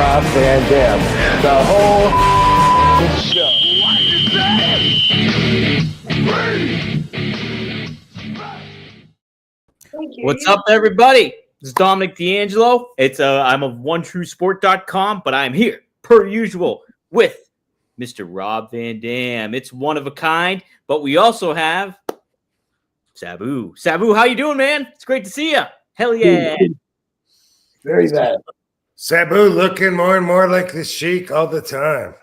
Rob Van Dam. The whole show. What's up, everybody? This is Dominic D'Angelo. I'm of OneTrueSport.com, but I'm here, per usual, with Mr. Rob Van Dam. It's one of a kind, but we also have Sabu. Sabu, how you doing, man? It's great to see you. Hell yeah. Very bad. Sabu looking more and more like the Sheik all the time.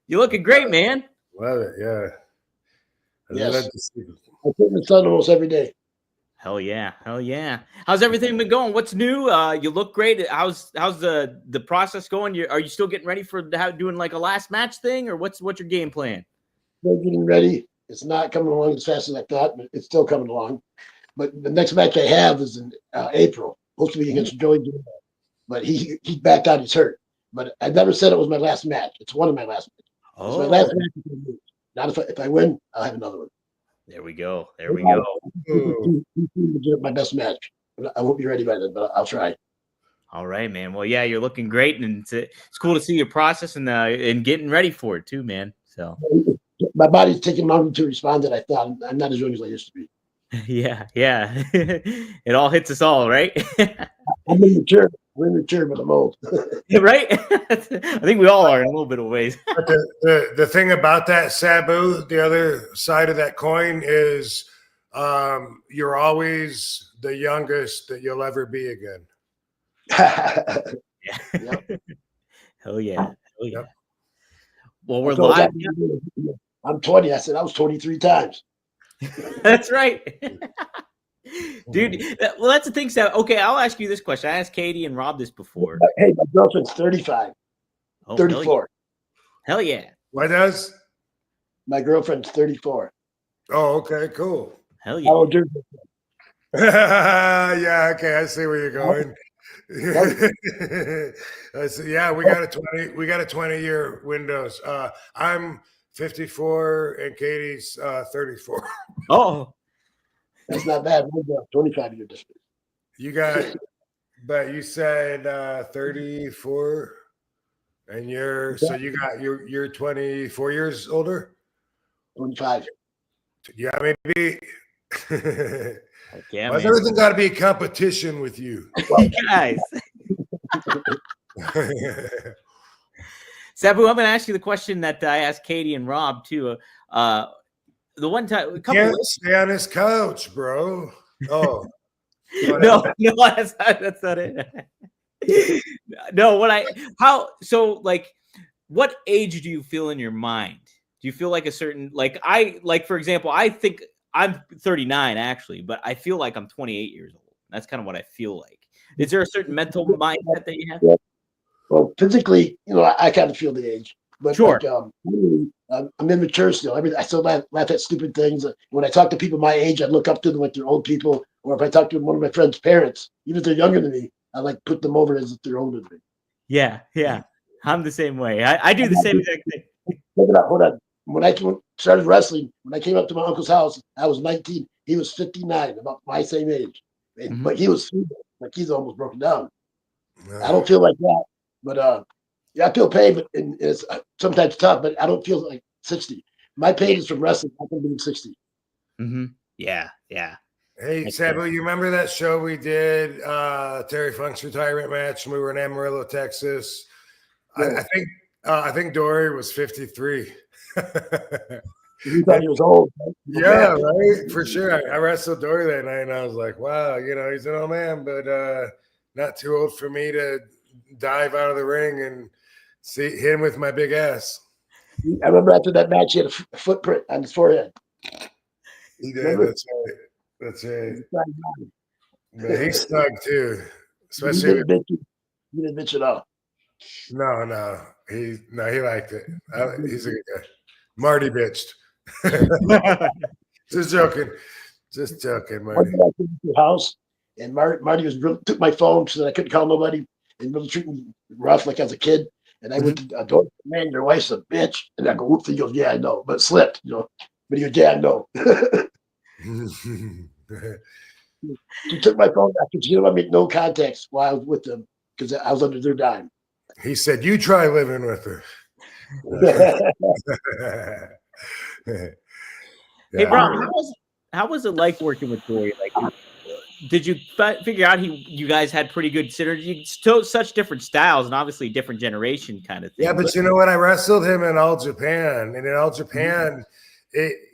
You're looking great, man. Love it, yeah. Yes. I put in the sun almost every day. Hell yeah, hell yeah. How's everything been going? What's new? You look great. How's the process going? Are you still getting ready for doing like a last match thing, or what's your game plan? Still getting ready. It's not coming along as fast as I thought, but it's still coming along. But the next match I have is in April, supposed to be against Joey, but he backed out. He's hurt. But I never said it was my last match. It's one of my last matches. It's my last match. Not if I win, I'll have another one. There we go. There we go. My best match. I won't be ready by then, but I'll try. All right, man. Well, yeah, you're looking great, and it's cool to see your process and getting ready for it too, man. So my body's taking longer to respond than I thought. I'm not as young as I used to be. Yeah. It all hits us all, right? I'm immature. We're immature, but I'm old. Right? I think we all are in a little bit of ways. But the thing about that, Sabu, the other side of that coin is you're always the youngest that you'll ever be again. Yep. Hell yeah. Hell yeah. Yep. Well, we're live. I'm 20. I said I was 23 times. That's right. Dude, well, that's the thing, Sam. Okay, I'll ask you this question. I asked Katie and Rob this before. Hey, my girlfriend's 35. 34. Hell yeah. What does? My girlfriend's 34. Oh, okay, cool. Hell yeah. Oh, dude. Yeah, okay, I see where you're going. I see, yeah, we got a 20-year windows. I'm 54 and Katie's 34. Oh. That's not bad. 25-year difference. You got, but you said 34, and you're 24 years older. 25. Yeah, maybe. Yeah, why's everything got to be a competition with you, guys? Sabu, I'm going to ask you the question that I asked Katie and Rob too. The one time, can't stay on his couch, bro. Oh, no, that's not it. No, what age do you feel in your mind? Do you feel like a certain, for example, I think I'm 39 actually, but I feel like I'm 28 years old. That's kind of what I feel like. Is there a certain mental mindset that you have? Well, physically, I kind of feel the age, but sure. I'm immature still. I still laugh at stupid things. When I talk to people my age, I look up to them like they're old people. Or if I talk to one of my friends' parents, even if they're younger than me, I like put them over as if they're older than me. Yeah. I'm the same way. I do the same exact thing. Hold on. When I started wrestling, when I came up to my uncle's house, I was 19. He was 59, about my same age. But he was like he's almost broken down. I don't feel like that, but yeah, I feel pain, but it's sometimes tough. But I don't feel like 60. My pain is from wrestling, not from being 60. Mm-hmm. Yeah. Hey, Sabu, you remember that show we did, Terry Funk's retirement match, and we were in Amarillo, Texas? Yeah. I think Dory was 53. You thought he was old, right? Yeah, right, for sure. I wrestled Dory that night, and I was like, wow, he's an old man, but not too old for me to dive out of the ring and hit him with my big ass. I remember after that match, he had a footprint on his forehead. He did. Remember? That's right. But he stuck too, especially. He didn't bitch at all. No, he liked it. He's a good guy. Marty bitched. Just joking, Marty. I came to the house, and Marty took my phone so that I couldn't call nobody, and really treating me rough like I was a kid. And I went to Dory, man, your wife's a bitch. And I go, whoops. He goes, yeah, I know, but it slipped, But he goes, yeah, I know. She took my phone after she didn't want me to make no contacts while I was with them because I was under their dime. He said, "You try living with her." Hey, Rob, how was it like working with Dory? Like, did you figure out you guys had pretty good synergy? Still such different styles and obviously different generation kind of thing. Yeah, but you know what? I wrestled him in All Japan, and in All Japan,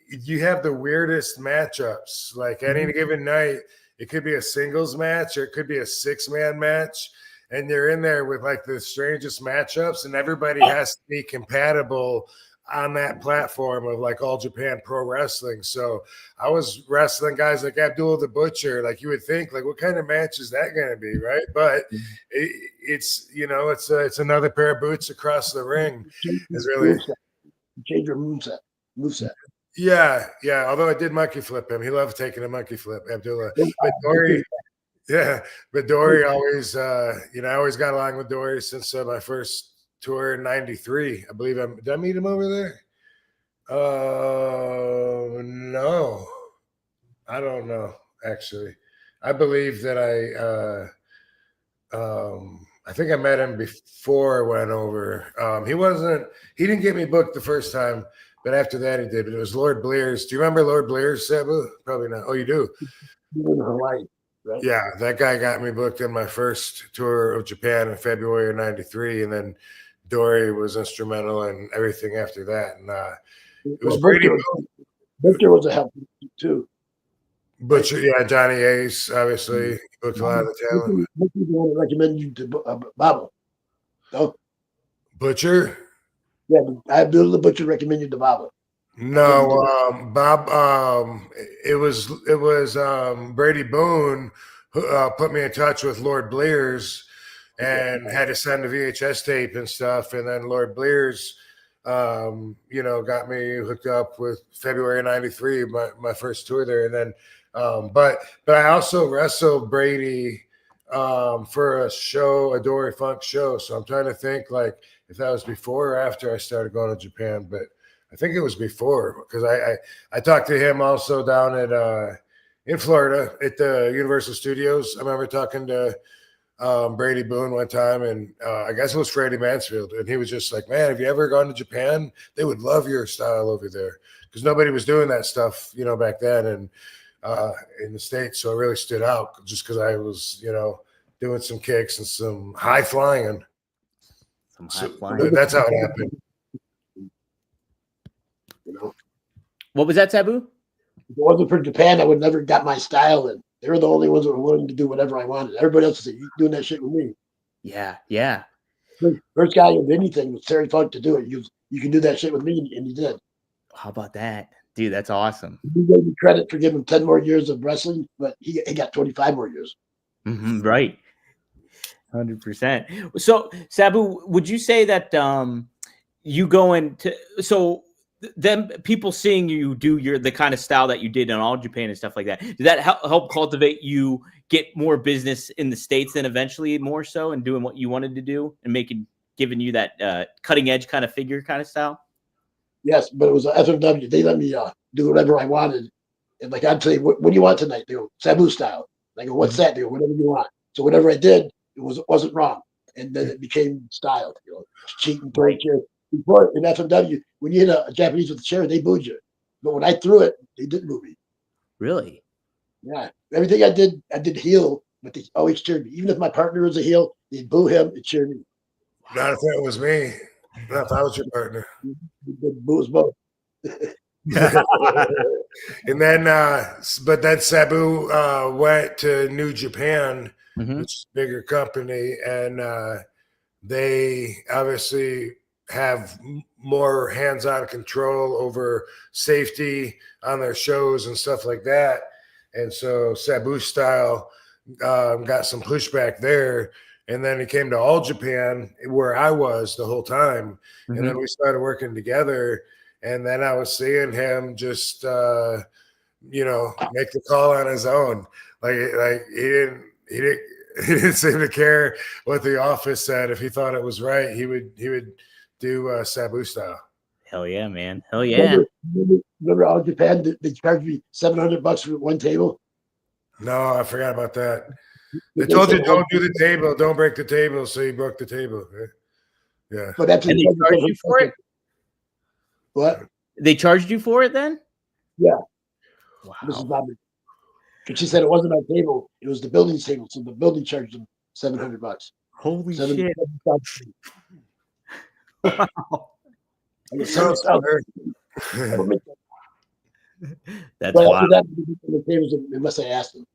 you have the weirdest matchups. Like any given night, it could be a singles match or it could be a 6-man match, and you're in there with like the strangest matchups, and everybody has to be compatible on that platform of like All Japan Pro Wrestling. So I was wrestling guys like Abdul the Butcher. Like you would think, like, what kind of match is that going to be, right? But it's it's another pair of boots across the ring. Is really change your moveset. Yeah. Although I did monkey flip him, he loved taking a monkey flip, Abdullah. But Dory, but Dory always, I always got along with Dory since my first tour in '93. I believe did I meet him over there? No, I don't know. Actually, I believe that I think I met him before I went over. He didn't get me booked the first time, but after that he did. But it was Lord Blears. Do you remember Lord Blears, Sabu? Probably not. Oh, you do? In Hawaii, right? Yeah, that guy got me booked in my first tour of Japan in February of '93, and then Dory was instrumental in everything after that. And it was Brady. Victor was a help too. Butcher, yeah, Johnny Ace, obviously, booked a lot of the talent. Victor want to recommend you to Baba. No? Butcher? Yeah, I Bill the Butcher recommend you to Baba. No, Bob. It was Brady Boone who put me in touch with Lord Blears and had to send a VHS tape and stuff. And then Lord Blears, got me hooked up with February '93, my first tour there. And then, but I also wrestled Brady for a Dory Funk show. So I'm trying to think like if that was before or after I started going to Japan, but I think it was before because I talked to him also down at in Florida at the Universal Studios. I remember talking to Brady Boone one time, and I guess it was Freddie Mansfield, and he was just like, "Man, have you ever gone to Japan? They would love your style over there because nobody was doing that stuff, back then and in the States." So it really stood out just because I was, doing some kicks and some high flying. That's how it happened. What was that, Sabu? If it wasn't for Japan, I would never got my style in. They were the only ones that were willing to do whatever I wanted. Everybody else said, "You doing that shit with me?" Yeah. First guy of anything was Terry Funk to do it. You can do that shit with me, and he did. How about that, dude? That's awesome. He gave me credit for giving him 10 more years of wrestling, but he got 25 more years. Right. 100%. So, Sabu, would you say that you go into them people seeing you do the kind of style that you did in All Japan and stuff like that, did that help cultivate you get more business in the States then eventually more so and doing what you wanted to do and giving you that cutting edge kind of figure kind of style? Yes, but it was a FMW. They let me do whatever I wanted. And like I'd say, what do you want tonight? They go, Sabu style. I go, what's that? They go, whatever you want. So whatever I did, it wasn't wrong. And then it became style. Cheating, throwing chairs. Before in FMW, when you hit a Japanese with a chair, they booed you. But when I threw it, they didn't boo me. Really? Yeah. Everything I did heel, but they always cheered me. Even if my partner was a heel, they'd boo him and cheer me. Not if it was me. Not if I was your partner. Boo us both. And then, but then Sabu went to New Japan, which is a bigger company, and they obviously have more hands-on control over safety on their shows and stuff like that. And so Sabu style got some pushback there. And then he came to All Japan where I was the whole time. And then we started working together. And then I was seeing him just, make the call on his own. Like he didn't seem to care what the office said. If he thought it was right, he would do Sabu style. Hell yeah, man. Hell yeah. Remember All Japan? They charged me $700 for one table. No, I forgot about that. They told you don't do the table, don't break the table, so you broke the table. Right? Yeah. But after And they charged you for it? What? They charged you for it then? Yeah. Wow. Mrs. Bobby. And she said it wasn't my table; it was the building's table. So the building charged them $700. Holy shit! Wow. So That's but wild. after that, the tables unless I asked them.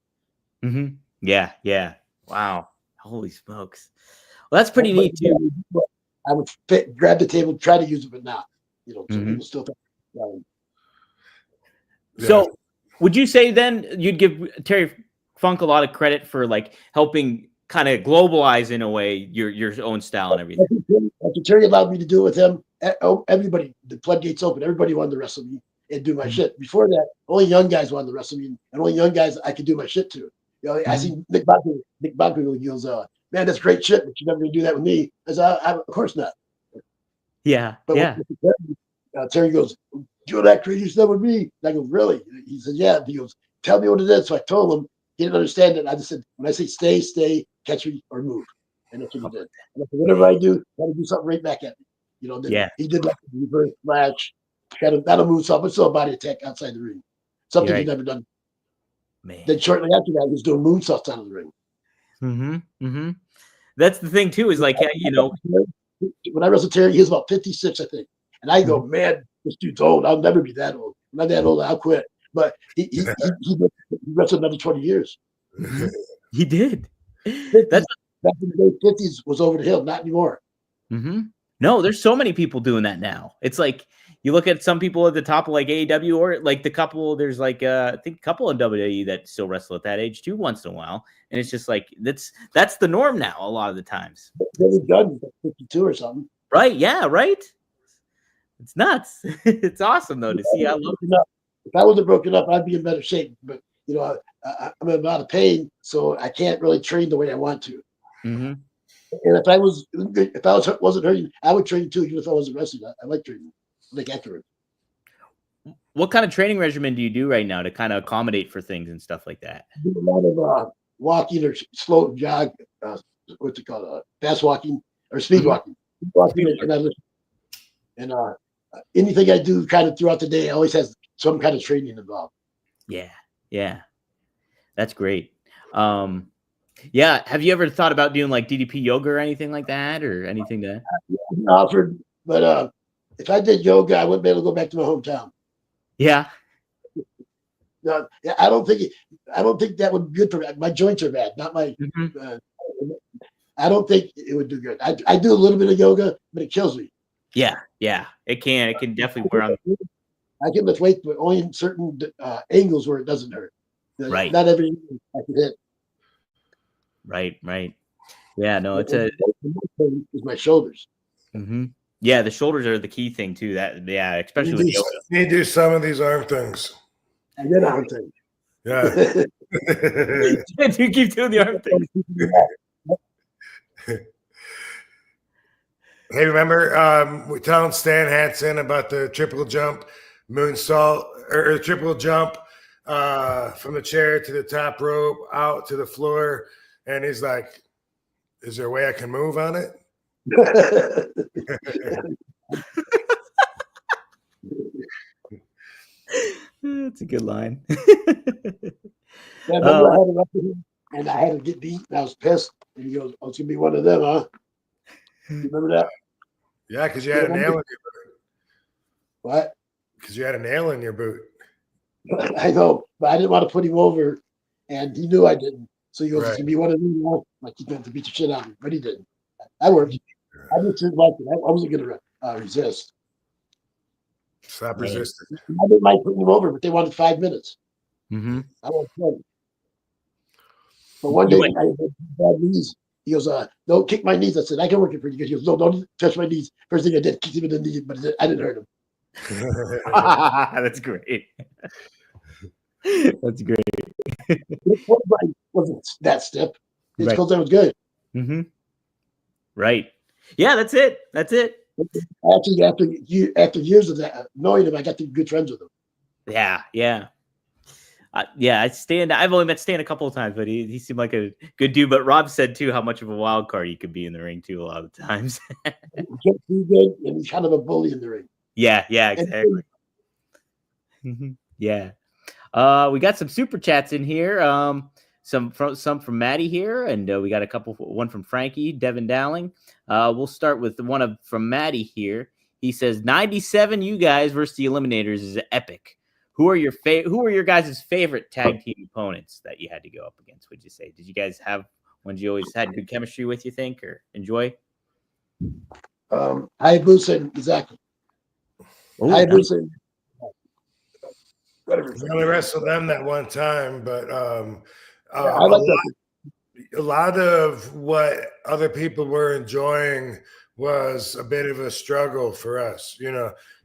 Mm-hmm. Yeah, yeah. Wow. Holy smokes. Well, that's pretty neat too. I would grab the table, try to use it, but not. So people still think. So, would you say then you'd give Terry Funk a lot of credit for like helping kind of globalize in a way your own style and everything? After Terry allowed me to do it with him, everybody, the floodgates open. Everybody wanted to wrestle me and do my shit. Before that, only young guys wanted to wrestle me, and only young guys I could do my shit to. I see Nick Bobby goes, man, that's great shit, but you're never gonna do that with me. I said, of course not. Yeah, but yeah. Terry goes, do that crazy stuff with me. And I go, really? He said, yeah. He goes, tell me what it is. So I told him. He didn't understand it. I just said, when I say stay, catch me or move. And that's what he did. And I said, whatever I do, try to do something right back at me. Then he did like a reverse flash, that'll move something. It's still a body attack outside the ring. Something he'd never done. Man. Then shortly after that, he was doing moonsaults out of the ring. Mm-hmm. That's the thing too, is like, when I wrestled Terry, he was about 56, I think. And I go, man, this dude's old. I'll never be that old. I'm not that old. I'll quit. But he wrestled another 20 years. He did. 50s, back in the late 50s was over the hill. Not anymore. Mm-hmm. No, there's so many people doing that now. It's like you look at some people at the top of like AEW or like the couple. There's like I think a couple in WWE that still wrestle at that age too once in a while, and it's just like that's the norm now a lot of the times. Billy Gunn's like 52 or something. Right? Yeah. Right. It's nuts. It's awesome though to see. I love it. If I wasn't broken up, I'd be in better shape. But I'm in a lot of pain, so I can't really train the way I want to. Mm-hmm. And if I wasn't hurting, I would train too, even if I wasn't wrestling. I like training, like afterwards. What kind of training regimen do you do right now to kind of accommodate for things and stuff like that? I do a lot of walking or slow jog. What's it called? Fast walking or speed walking. And I listen. And anything I do kind of throughout the day always has some kind of training involved. Yeah. That's great. Yeah. Have you ever thought about doing like DDP yoga or anything like that or anything that? I offered, but if I did yoga, I wouldn't be able to go back to my hometown. Yeah. No, I don't think that would be good for me. My joints are bad, not my. I don't think it would do good. I do a little bit of yoga, but it kills me. Yeah. It can definitely wear on. I can lift weight, but only in certain angles where it doesn't hurt. Right. Not every angle I can hit. Right. Yeah, no, it's is my shoulders. Mm-hmm. Yeah, the shoulders are the key thing too. Especially with yoga. You need to do some of these arm things. I did arm things. Yeah. You keep doing the arm thing. Hey, remember we telling Stan Hansen about the triple jump moonsault or triple jump from the chair to the top rope out to the floor, and he's like, "Is there a way I can move on it?" That's a good line. Yeah, remember I had to wrestle him, and I had to get beat, and I was pissed. And he goes, "Oh, it's gonna be one of them, huh?" You remember that? Yeah, because you had a nail in your boot. What? Because you had a nail in your boot. I know, but I didn't want to put him over, and he knew I didn't. So he goes, "It's gonna be one of them, huh?" Like he's going to beat the shit out of me, but he didn't. I worked. I just didn't like it. I wasn't gonna resist. Stop resisting. I didn't mind putting him over, but they wanted 5 minutes. Mm-hmm. I was ready. But one day I had bad knees. He goes, "No, kick my knees." I said, "I can work it pretty good." He goes, "No, don't touch my knees." First thing I did, kicked him in the knee, but I didn't hurt him. That's great. That's great. It wasn't that stiff. It's because I was good. Mm-hmm. Right. Yeah, that's it. Actually, after years of that, knowing him, I got to be good friends with him. Yeah. I've only met Stan a couple of times, but he seemed like a good dude. But Rob said too how much of a wild card he could be in the ring too a lot of the times. He's too good, and he's kind of a bully in the ring. Yeah, exactly. Yeah. We got some super chats in here. Some from Maddie here, and we got a couple. One from Frankie, Devin Dowling. We'll start with from Maddie here. He says 97 you guys versus the Eliminators is epic. Who are your guys' favorite tag team opponents that you had to go up against? Would you say? Did you guys have ones you always had good chemistry with? You think or enjoy? Hayabusa and Izaki. Hayabusa. We only wrestled them that one time, but I like a lot of what other people were enjoying was a bit of a struggle for us,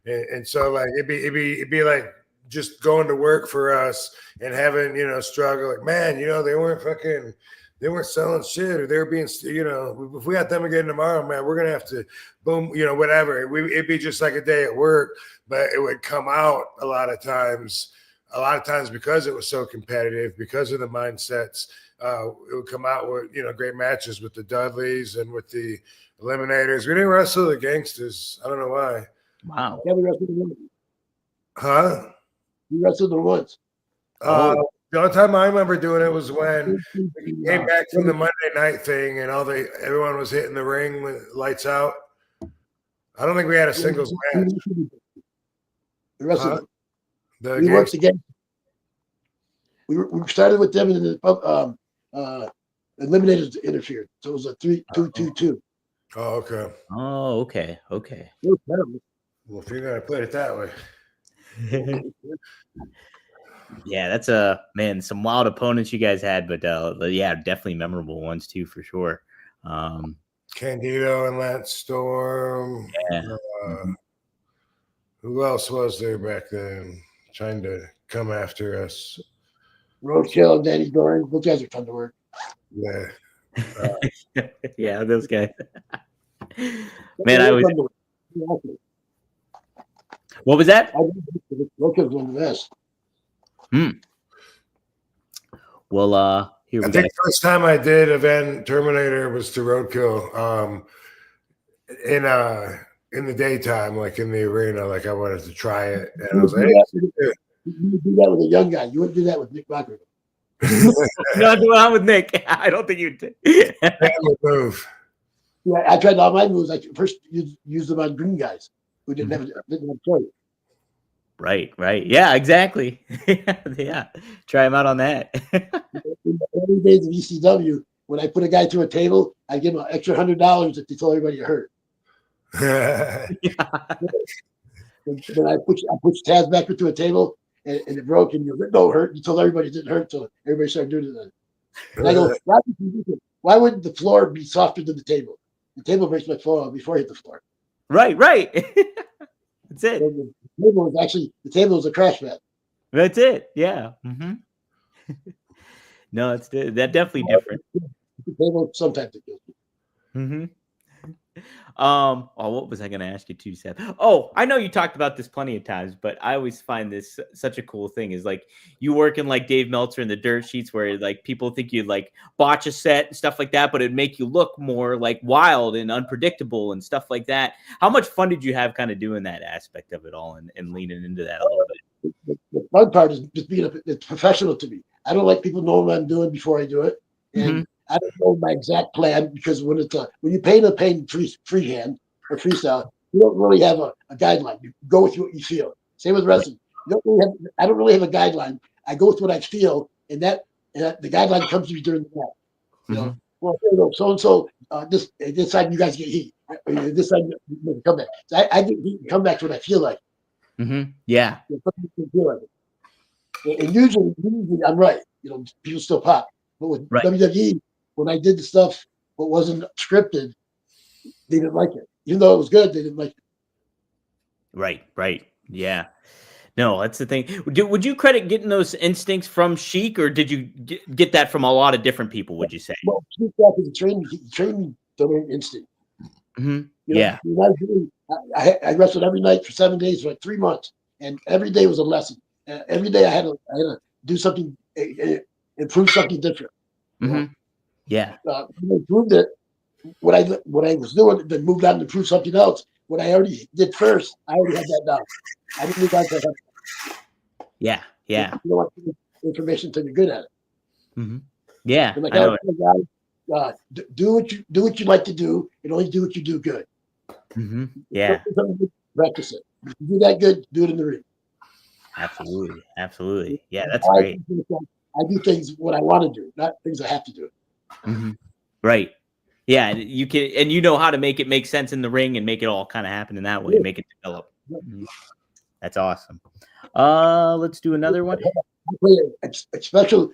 and so like it'd be like just going to work for us and having struggle. Like, man, they weren't selling shit, or they were being, if we got them again tomorrow, man, we're gonna have to boom, whatever. It'd be just like a day at work, but it would come out a lot of times because it was so competitive, because of the mindsets. It would come out with great matches with the Dudleys and with the Eliminators. We didn't wrestle the Gangsters. I don't know why. Wow. Yeah, we wrestled them. Huh? We wrestled them once. The only time I remember doing it was when we came back from the Monday night thing and everyone was hitting the ring with lights out. I don't think we had a singles match. We wrestled them. We worked again. We started with them, and then Eliminators interfered. So it was a 3-2-2-2. Oh, okay. Oh, okay. Well, if you're gonna put it that way. Yeah, that's some wild opponents you guys had, but yeah, definitely memorable ones too, for sure. Candido and Lance Storm. Yeah. Who else was there back then trying to come after us? Roadkill and Danny Dory. Those guys are fun to work. Yeah. Yeah, those guys. Man, I was. What was that? Roadkill's one of the best. Well, here we go. I think the first time I did Event Terminator was to Roadkill. In the daytime, like in the arena, like I wanted to try it, and I was like, you do that with a young guy. You wouldn't do that with Nick Rocker. Not doing that with Nick. I don't think you did. Move. Yeah, I tried all my moves. I first used them on green guys who didn't have choice. Right. Yeah, exactly. Yeah, try him out on that. In the early days of ECW, when I put a guy through a table, I give him an extra $100 if they told everybody it hurt. Yeah. Then I pushed Taz back into a table, and it broke, and no hurt. You told everybody it didn't hurt, so everybody started doing it. And I go, why wouldn't the floor be softer than the table? The table breaks my fall before I hit the floor. Right. That's it. So the table was a crash mat. That's it. Yeah. Mm-hmm. No, it's that definitely different. The table sometimes it goes. Mm-hmm. What was I going to ask you too, Seth? Oh, I know you talked about this plenty of times, but I always find this such a cool thing is like you working like Dave Meltzer in the dirt sheets where like people think you'd like botch a set and stuff like that, but it'd make you look more like wild and unpredictable and stuff like that. How much fun did you have kind of doing that aspect of it all and leaning into that a little bit? The fun part is just being it's professional to me. I don't like people knowing what I'm doing before I do it. And I don't know my exact plan because when you paint a freehand or freestyle, you don't really have a guideline. You go with what you feel. Same with wrestling. I don't really have a guideline. I go with what I feel, and the guideline comes to me during the match. You know, well, so and so this time you guys get heat. This time you come back. So I get heat and come back to what I feel like. Yeah. And usually I'm right. People still pop. But with WWE, when I did the stuff that wasn't scripted, they didn't like it. Even though it was good, they didn't like it. Right. Yeah. No, that's the thing. Would you credit getting those instincts from Sheik, or did you get that from a lot of different people, would you say? Well, Sheik is trained me to learn instinct. Yeah. I wrestled every night for 7 days for like 3 months, and every day was a lesson. Every day I had a do something, improve something different. Mm-hmm. Yeah. Improved it. What I was doing, then moved on to improve something else. What I already did first, I already had that down. I didn't move on to that. Yeah. Yeah. You don't want information until you're good at it. Mm-hmm. Yeah. And like I know. guys, do what you like to do, and only do what you do good. Mm-hmm. Yeah. Practice it. If you do that good, do it in the ring. Absolutely. Absolutely. Yeah, that's great. I do things what I want to do, not things I have to do. Mm-hmm. Right. Yeah, you can, and you know how to make it make sense in the ring and make it all kind of happen in that way, make it develop. Mm-hmm. That's awesome. Let's do another one. I pay especially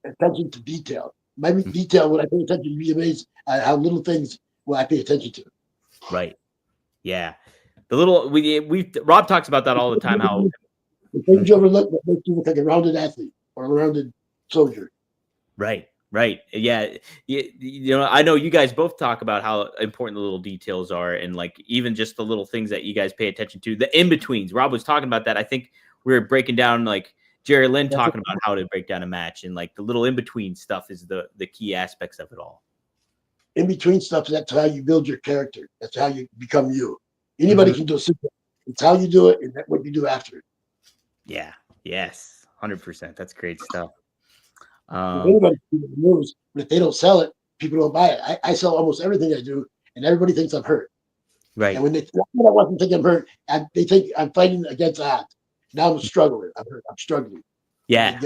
attention to detail. My detail, when I pay attention, you'd be amazed at how little things I pay attention to. Right. Yeah. The little Rob talks about that all the time. How the things you overlook that make you look like a rounded athlete or a rounded soldier. Right. Right. Yeah. You know, I know you guys both talk about how important the little details are, and like even just the little things that you guys pay attention to, the in-betweens. Rob was talking about that. I think we were breaking down, like Jerry Lynn talking about how to break down a match, and like the little in-between stuff is the key aspects of it all. In-between stuff, that's how you build your character. That's how you become you. Anybody can do it. It's how you do it and what you do after it. Yeah. Yes. 100%. That's great stuff. Anybody can do the moves, but if they don't sell it, people don't buy it. I sell almost everything I do, and everybody thinks I'm hurt. Right. And when I wasn't thinking I'm hurt, they think I'm fighting against odds. Now I'm struggling. I'm hurt. I'm struggling. Yeah.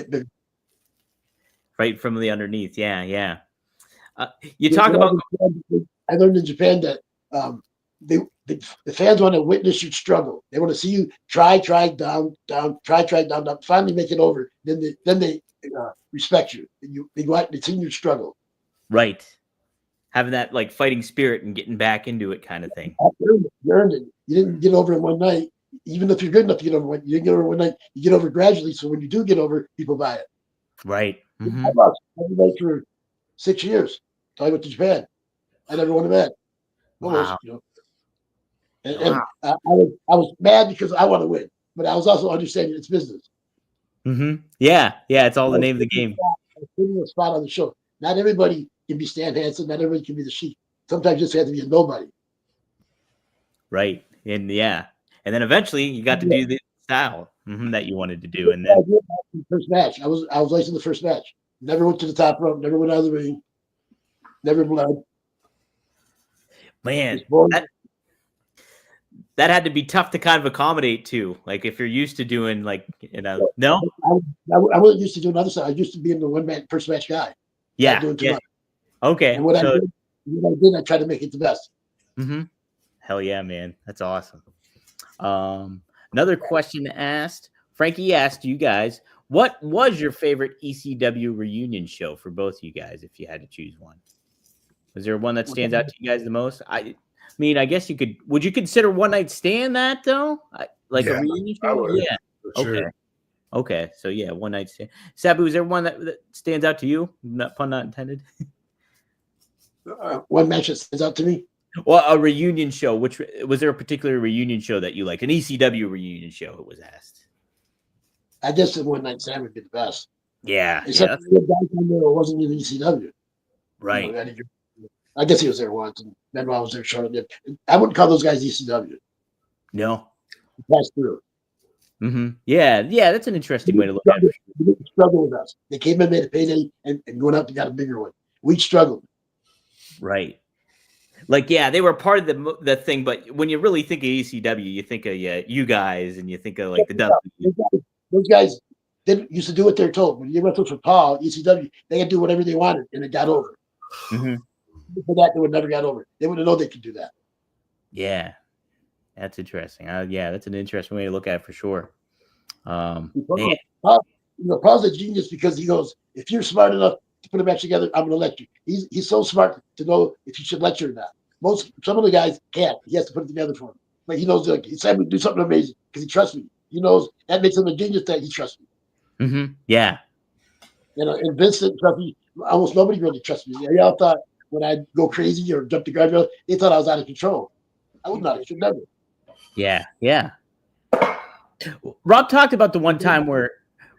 Right from the underneath. Yeah. Yeah. You talk about. I learned in Japan that the fans want to witness you struggle. They want to see you try, down, down, finally make it over. Then they respect you. They go out and see you struggle. Right. Having that like fighting spirit and getting back into it kind of thing. You earned it. You didn't get over in one night. Even if you're good enough to get over one, you didn't get over one night. You get over gradually. So when you do get over, people buy it. Right. Mm-hmm. I lost everybody for 6 years. Until I went to Japan. I never won a match. Almost, wow. You know. And I was mad because I want to win, but I was also understanding it's business. Mm-hmm. Yeah. Yeah. It's all the name of the game. Putting a spot on the show. Not everybody can be Stan Hansen. Not everybody can be the Sheik. Sometimes you just have to be a nobody. Right. And yeah. And then eventually you got to do the style that you wanted to do. And then first match, I was laced in the first match. Never went to the top rope. Never went out of the ring. Never bled. Man, that had to be tough to kind of accommodate too. Like if you're used to doing like, you know, no. I wasn't used to doing other stuff. I used to be in the first match guy. Yeah. Doing too much. Okay. And what I did, I tried to make it the best. Mm-hmm. Hell yeah, man. That's awesome. Another question asked, Frankie asked you guys, what was your favorite ECW reunion show for both of you guys, if you had to choose one? Was there one that stands out to you guys the most? I mean, I guess would you consider One Night Stand that though? A reunion show? Yeah. Okay. Sure. Okay. So yeah, One Night Stand. Sabu, is there one that stands out to you? Pun not intended. One match that stands out to me? Well, a reunion show. Which was there a particular reunion show that you liked? An ECW reunion show, it was asked. I guess the One Night Stand would be the best. Yeah. Except the guy from there wasn't even ECW. Right. You know, I guess he was there once, and then while I was there shortly, I wouldn't call those guys ECW. No. Passed through. Mm-hmm. Yeah, that's an interesting way to look at it. They didn't struggle with us. They came in, made a payday, and went out and got a bigger one. We struggled. Right. Like, yeah, they were part of the thing, but when you really think of ECW, you think of you guys, and you think of like the W. Those guys used to do what they're told. When you wrestled for Paul, ECW, they could do whatever they wanted, and it got over. Mm-hmm. For that, they would never got over. They wouldn't know they could do that. Yeah, that's interesting. Yeah, that's an interesting way to look at it for sure. Paul's a genius because he goes, if you're smart enough to put a match together, I'm going to let you. He's so smart to know if you should let you or not. Some of the guys can't. He has to put it together for him. But he knows, like, he said, we do something amazing because he trusts me. He knows that makes him a genius that he trusts me. Mm-hmm. Yeah. You know, and Vincent trusts me. Almost nobody really trusts me. They all thought when I go crazy or jump the guardrail, they thought I was out of control. I was not. I should never. Yeah. Rob talked about the one time where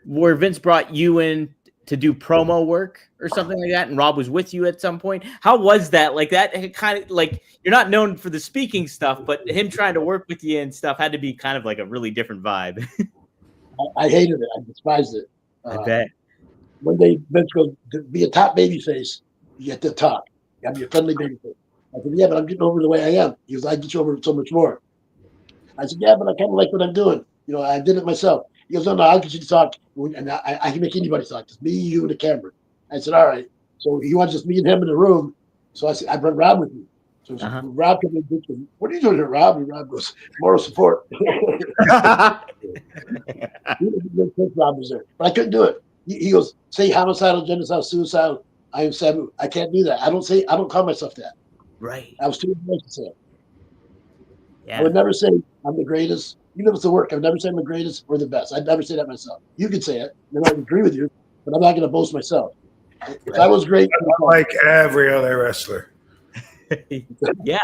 where Vince brought you in to do promo work or something like that, and Rob was with you at some point. How was that? Like that kind of like, you're not known for the speaking stuff, but him trying to work with you and stuff had to be kind of like a really different vibe. I hated it. I despised it. I bet. One day Vince goes, to be a top baby face, you have to talk. You got to be a friendly baby face. I said, yeah, but I'm getting over the way I am. He goes, I get you over so much more. I said, yeah, but I kind of like what I'm doing. You know, I did it myself. He goes, no, I'll get you to talk. And I can make anybody talk. Just me, you, and the camera. I said, all right. So he wants just me and him in the room. So I said, I brought Rob with me. So Rob came in and said, what are you doing here, Rob? And Rob goes, moral support. Rob was there. But I couldn't do it. He goes, say homicidal, genocidal, suicidal. I am Sabu. I can't do that. I don't call myself that. Right. I was too embarrassed to say it. Yeah. I would never say I'm the greatest. Even if it's the work, I would never say I'm the greatest or the best. I'd never say that myself. You could say it, and I would agree with you, but I'm not going to boast myself. If I was great, like every other wrestler. Yeah.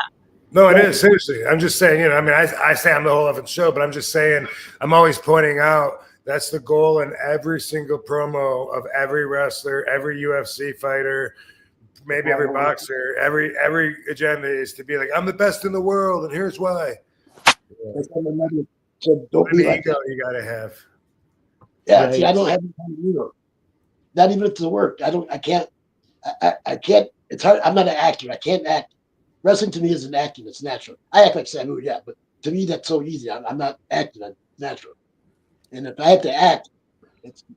No, it is, seriously. I'm just saying, you know, I mean, I say I'm the whole effing show, but I'm just saying, I'm always pointing out that's the goal in every single promo of every wrestler, every UFC fighter, maybe every boxer, every agenda is to be like, I'm the best in the world, and here's why. So don't be like ego you gotta have. Yeah, right. See, I don't have any kind of ego. Not even if it's work. I can't. It's hard. I'm not an actor. I can't act. Wrestling to me isn't acting. It's natural. I act like Sabu, yeah, but to me that's so easy. I'm not acting. I'm natural. And if I have to act,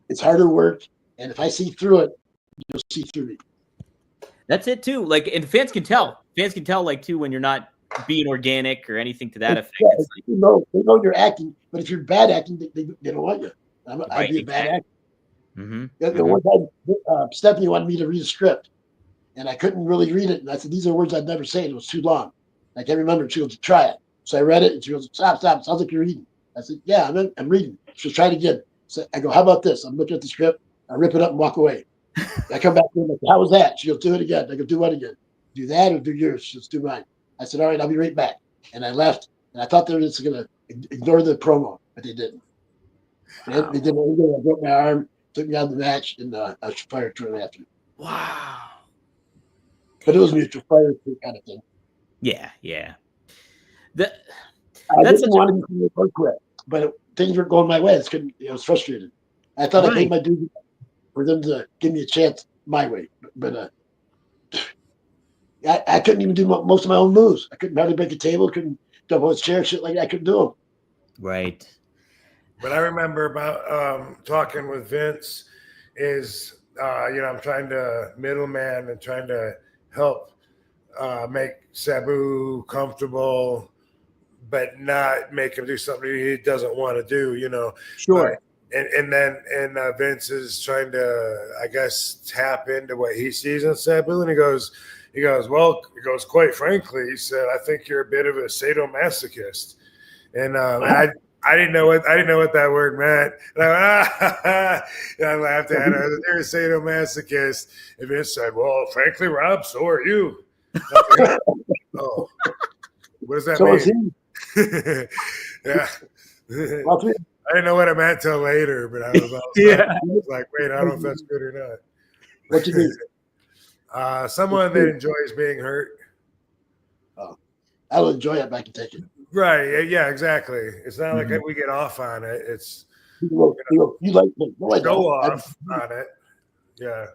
it's harder work. And if I see through it, you'll see through me. That's it too. Like, and fans can tell. Fans can tell, like, too, when you're not being organic or anything to that effect. Yeah, they know you're acting, but if you're bad acting, they don't want you. I'd be a bad actor. Mm-hmm. One time, Stephanie wanted me to read a script, and I couldn't really read it. And I said, these are words I'd never say. It was too long. I can't remember. She goes, try it. So I read it, and she goes, stop. It sounds like you're reading. I said, yeah, I'm reading. She goes, try it again. So I go, how about this? I'm looking at the script. I rip it up and walk away. I come back to her, like, how was that? She goes, do it again. I go, do what again? Do that or do yours? She goes, do mine. I said, all right, I'll be right back. And I left, and I thought they were just going to ignore the promo, but they didn't. Wow. They didn't. I broke my arm, took me out of the match, and I was fired shortly after. Wow. But it was mutual fire kind of thing. Yeah. I didn't want to be work quit, but things were going my way. I was frustrated. I thought I paid my dues for them to give me a chance my way, but I couldn't even do most of my own moves. I couldn't hardly break a table, couldn't double a chair, shit like that. I couldn't do them. Right. But I remember about talking with Vince is, I'm trying to middleman and trying to help make Sabu comfortable, but not make him do something he doesn't want to do, you know. Sure. And then Vince is trying to, I guess, tap into what he sees in Sabu, and he goes, quite frankly, he said, I think you're a bit of a sadomasochist. And I didn't know what that word meant. And I laughed at it. You're a sadomasochist. And Vince said, well, frankly, Rob, so are you. Oh, what does that mean? Yeah. I didn't know what it meant till later, but I was like, wait, I don't know if that's good or not. What you mean? Someone that enjoys being hurt. Oh, I'll enjoy it, but I can take it. Right. Yeah, exactly. It's not like we get off on it. It's you like me. No, I go don't. off on it. Yeah.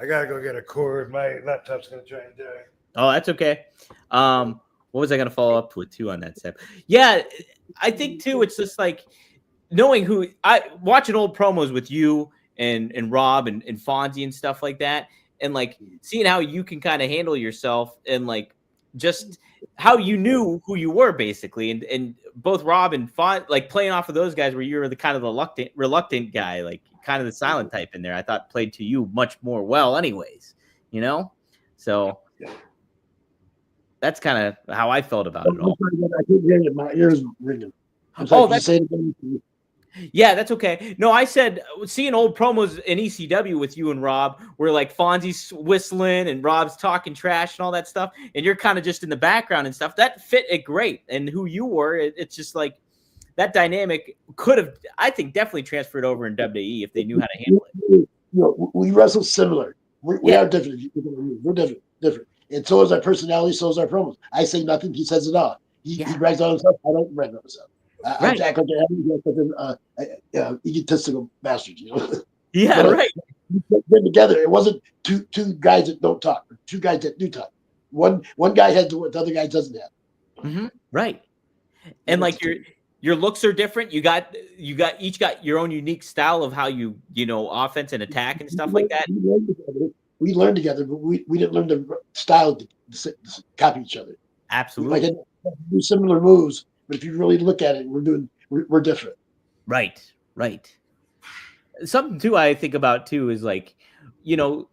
I gotta go get a cord. My laptop's gonna try and die. Oh, that's okay. What was I gonna follow up with too on that step? Yeah, I think too, it's just like knowing who watching old promos with you and Rob and Fonzie and stuff like that, and like seeing how you can kind of handle yourself and like just how you knew who you were basically, and both Rob and Fonzie, like playing off of those guys where you were the kind of the reluctant guy, like kind of the silent type in there, I thought played to you much more well anyways, you know? So that's kind of how I felt about it all. I couldn't hear you. My ears ringing. Yeah, that's okay. No, I said seeing old promos in ECW with you and Rob where like Fonzie's whistling and Rob's talking trash and all that stuff, and you're kind of just in the background and stuff. That fit it great. And who you were, it's just like that dynamic could have, I think, definitely transferred over in WWE if they knew how to handle it. We wrestle similar. We are different. We're different. And so is our personality, so is our promos. I say nothing, he says it all. He brags on himself, I don't brag on myself. I act like an egotistical bastard, Yeah, but right. We together. It wasn't two guys that don't talk, or two guys that do talk. One guy has what the other guy doesn't have. Mm-hmm. Right. And like your looks are different. You each got your own unique style of how you offense and attack and stuff like that. We learned together, but we didn't learn the style to copy each other. Absolutely. We do similar moves, but if you really look at it, we're different. Right. Something too I think about too is like,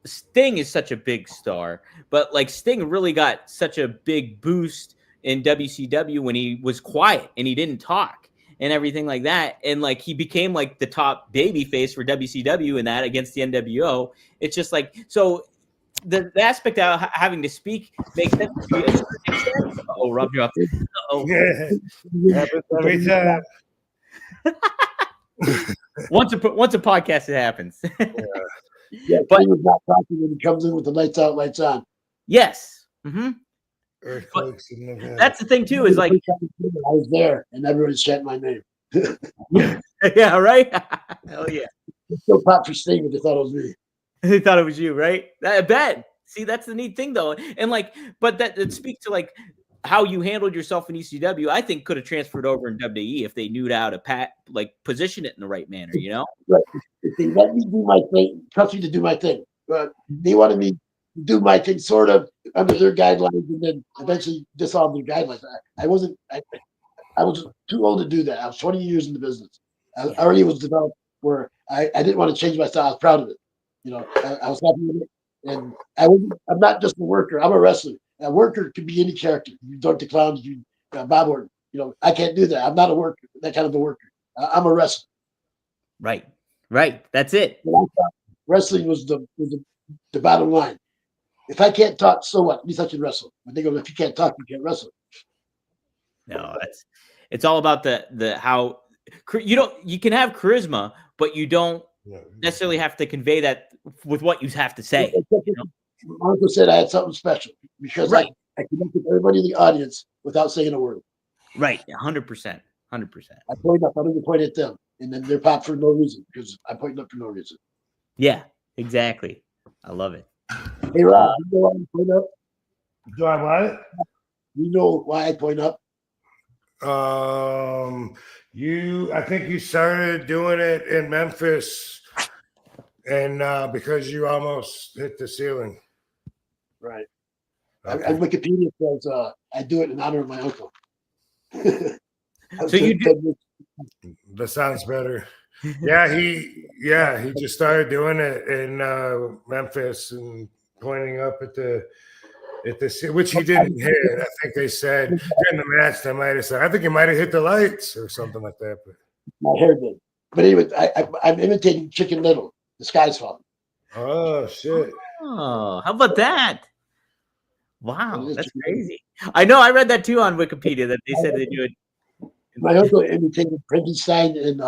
Sting is such a big star, but like Sting really got such a big boost in WCW when he was quiet and he didn't talk and everything like that. And like he became like the top baby face for WCW in that against the NWO. It's just like, so the aspect of having to speak makes sense to me. Oh, Rob dropped. Oh, yeah. Happens every time. Once a podcast, it happens. Yeah, but he was not talking when he comes in with the lights out, lights on. Yes. Mm-hmm. Earthquakes. That's the thing too. Is like I was there, and everybody's chanting my name. Yeah, right. Hell yeah. Still pop for Sting, but they thought it was me. They thought it was you, right? I bet. See, that's the neat thing, though, and like, but that speaks to like how you handled yourself in ECW. I think could have transferred over in WWE if they knew how to position it in the right manner. Right. If they let me do my thing, trust me to do my thing, but they wanted me to do my thing sort of under their guidelines, and then eventually dissolve their guidelines. I was too old to do that. I was 20 years in the business. I already was developed where I didn't want to change my style. I was proud of it. I was happy with it. And I'm not just a worker. I'm a wrestler. A worker could be any character. You Dory the Clown, you Bob Orton. I can't do that. I'm not a worker. That kind of a worker. I'm a wrestler. Right. That's it. And I thought wrestling was the bottom line. If I can't talk, so what? At least I can wrestle. But they go, if you can't talk, you can't wrestle. No, it's all about the how you can have charisma, but you don't necessarily have to convey that with what you have to say. My uncle said I had something special because I connected with everybody in the audience without saying a word. Right, 100%. I point up. I don't even point at them, and then they're popped for no reason because I'm pointing up for no reason. Yeah, exactly. I love it. Hey Rob, you know why I point up? Do I what? You know why I point up? I think you started doing it in Memphis, and because you almost hit the ceiling. Right. Okay. And Wikipedia says I do it in honor of my uncle. So you do. That sounds better. Yeah, he just started doing it in Memphis and pointing up at the which he didn't hit. I think they said during the match they might have said, I think he might have hit the lights or something like that. But my hair did. But anyway, I'm imitating Chicken Little, the Sky's Falling. Oh shit! Oh, how about that? Wow, that's crazy. I know. I read that too on Wikipedia that they said they do it. My uncle imitated Frankenstein and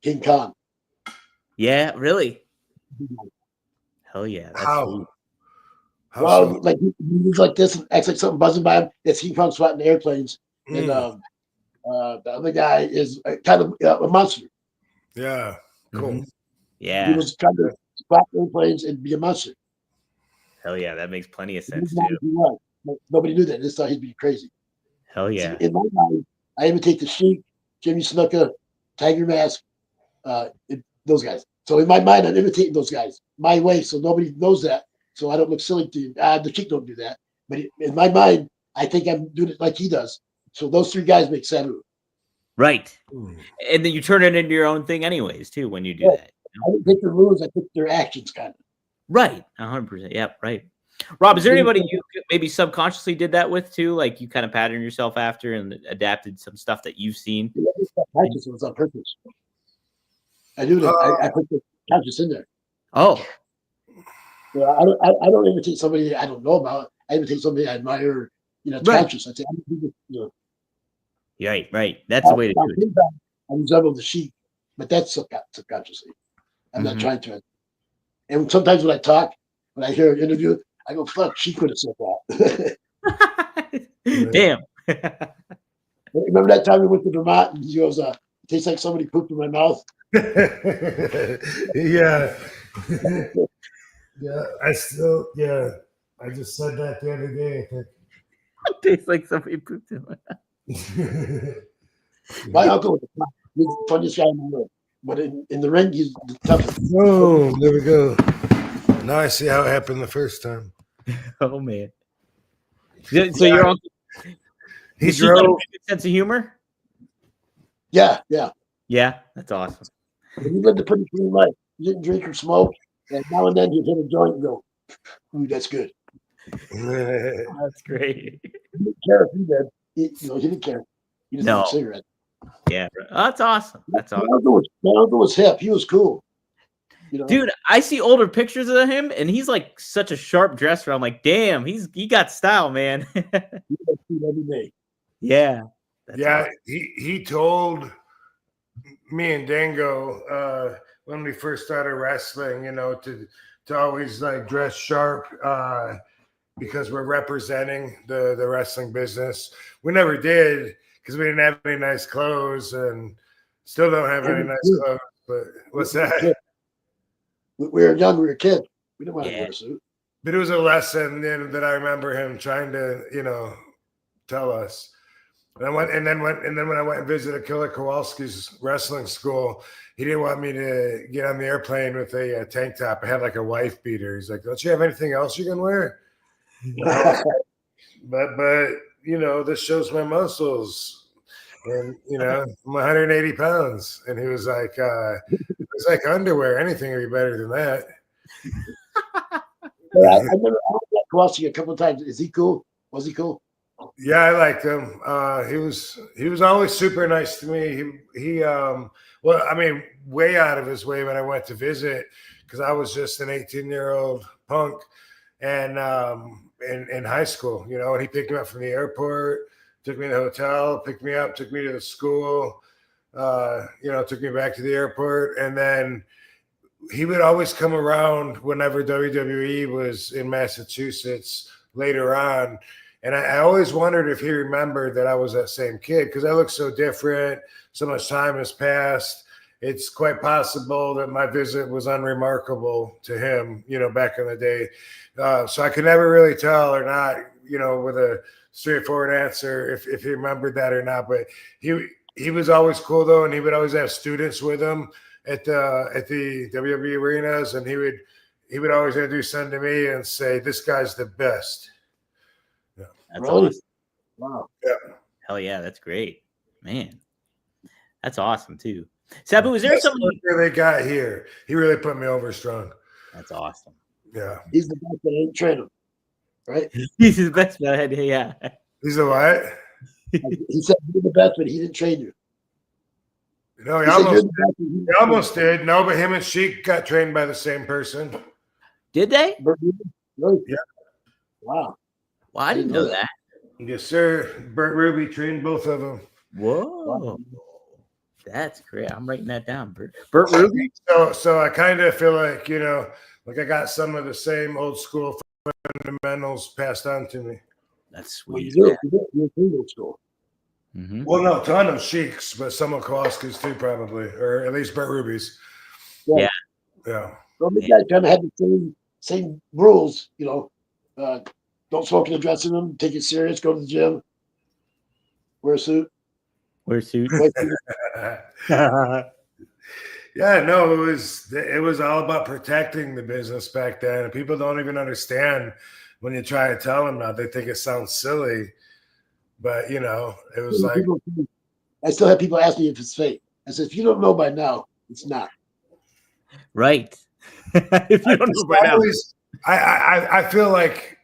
King Kong. Yeah, really? Hell yeah! That's How? Well, so? Like he moves like this and acts like something buzzing by him. It's King Kong swatting airplanes, and the other guy is kind of a monster. Yeah, cool. Mm-hmm. Yeah, he was trying to swat airplanes and be a monster. Hell yeah, that makes plenty of sense too. Nobody knew that. They thought he'd be crazy. Hell yeah! In my mind, I imitate the Sheik, Jimmy Snuka, Tiger Mask, those guys. So in my mind, I'm imitating those guys my way, so nobody knows that. So I don't look silly to you. The Sheik don't do that. But in my mind, I think I'm doing it like he does. So those three guys make Sabu. Right. And then you turn it into your own thing anyways, too, when you do that. I don't think their moves, I think their actions kind of. Right. 100%. Yep. Right. Rob, is there anybody you maybe subconsciously did that with too? Like you kind of patterned yourself after and adapted some stuff that you've seen? I just was on purpose. I do that. I put the conscious in there. Oh. Well, I don't imitate somebody I don't know about. I imitate somebody I admire, conscious. I say, Right. That's the way to do it. I resemble the Sheik, but that's subconsciously. I'm not trying to. And sometimes when I talk, when I hear an interview, I go, "Fuck, she could have said that." Damn. Remember that time we went to Vermont and he goes, "It tastes like somebody pooped in my mouth." Yeah. Yeah. I just said that the other day, I think. It tastes like somebody pooped in my My uncle was the funniest guy in the world, but in the ring, he's the toughest. Oh, there we go. Now I see how it happened the first time. Oh man. So your uncle, He does he got a drove. good sense of humor? Yeah. Yeah, that's awesome. But he lived a pretty clean life. He didn't drink or smoke, and now and then he'd hit a joint and go, "Ooh, that's good." That's great. He didn't care if he did. He didn't care. He just smoked cigarettes. Yeah, that's awesome. That's My awesome. uncle was hip. He was cool. Dude, I see older pictures of him, and he's like such a sharp dresser. I'm like, damn, he got style, man. He was cute every day. Yeah. Awesome. He told me and Dango when we first started wrestling, to always like dress sharp because we're representing the wrestling business. We never did because we didn't have any nice clothes and still don't have any nice clothes. But what's that? We were young. We were kids. We didn't want to wear a suit. But it was a lesson that I remember him trying to, tell us. And then when I went and visited Killer Kowalski's wrestling school, he didn't want me to get on the airplane with a tank top. I had like a wife beater. He's like, "Don't you have anything else you can wear?" but this shows my muscles. And I'm 180 pounds. And he was like, it's like underwear. Anything would be better than that. I met Kowalski a couple of times. Is he cool? Was he cool? Yeah, I liked him. He was always super nice to me. He way out of his way when I went to visit because I was just an 18-year-old punk and in high school, and he picked me up from the airport, took me to the hotel, picked me up, took me to the school, took me back to the airport, and then he would always come around whenever WWE was in Massachusetts later on. And I always wondered if he remembered that I was that same kid because I look so different. So much time has passed. It's quite possible that my visit was unremarkable to him, back in the day. So I could never really tell or not, with a straightforward answer if he remembered that or not. But he was always cool though, and he would always have students with him at the WWE arenas, and he would always introduce them to me and say, "This guy's the best." Yeah. That's really awesome. Wow. Yeah. Hell yeah, that's great, man. That's awesome too. Sabu, is there something they got here? He really put me over strong. That's awesome. Yeah, he's the best that ain't trained him, right? He's the best, man. Yeah. He's the what? He said you're the best, but he didn't train you. No, he almost did. No, but him and Sheik got trained by the same person. Did they? Really? Yeah. Wow. Well, I didn't know that. Yes, sir. Bert Ruby trained both of them. Whoa. Wow. That's great. I'm writing that down. Bert Ruby? So I kind of feel like, like I got some of the same old school fundamentals passed on to me. That's sweet. You're old school. Mm-hmm. Well, no, ton of Sheiks, but some of Kowalski's too, probably, or at least Bert Ruby's. Yeah. Well, the guys kind of had the same rules, don't smoke in the dressing room, take it serious, go to the gym, wear a suit. Wear a suit. Yeah, no, it was all about protecting the business back then. And people don't even understand when you try to tell them now. They think it sounds silly. But, it was like... I still have people ask me if it's fake. I said, if you don't know by now, it's not. Right. If you don't know by now. I feel like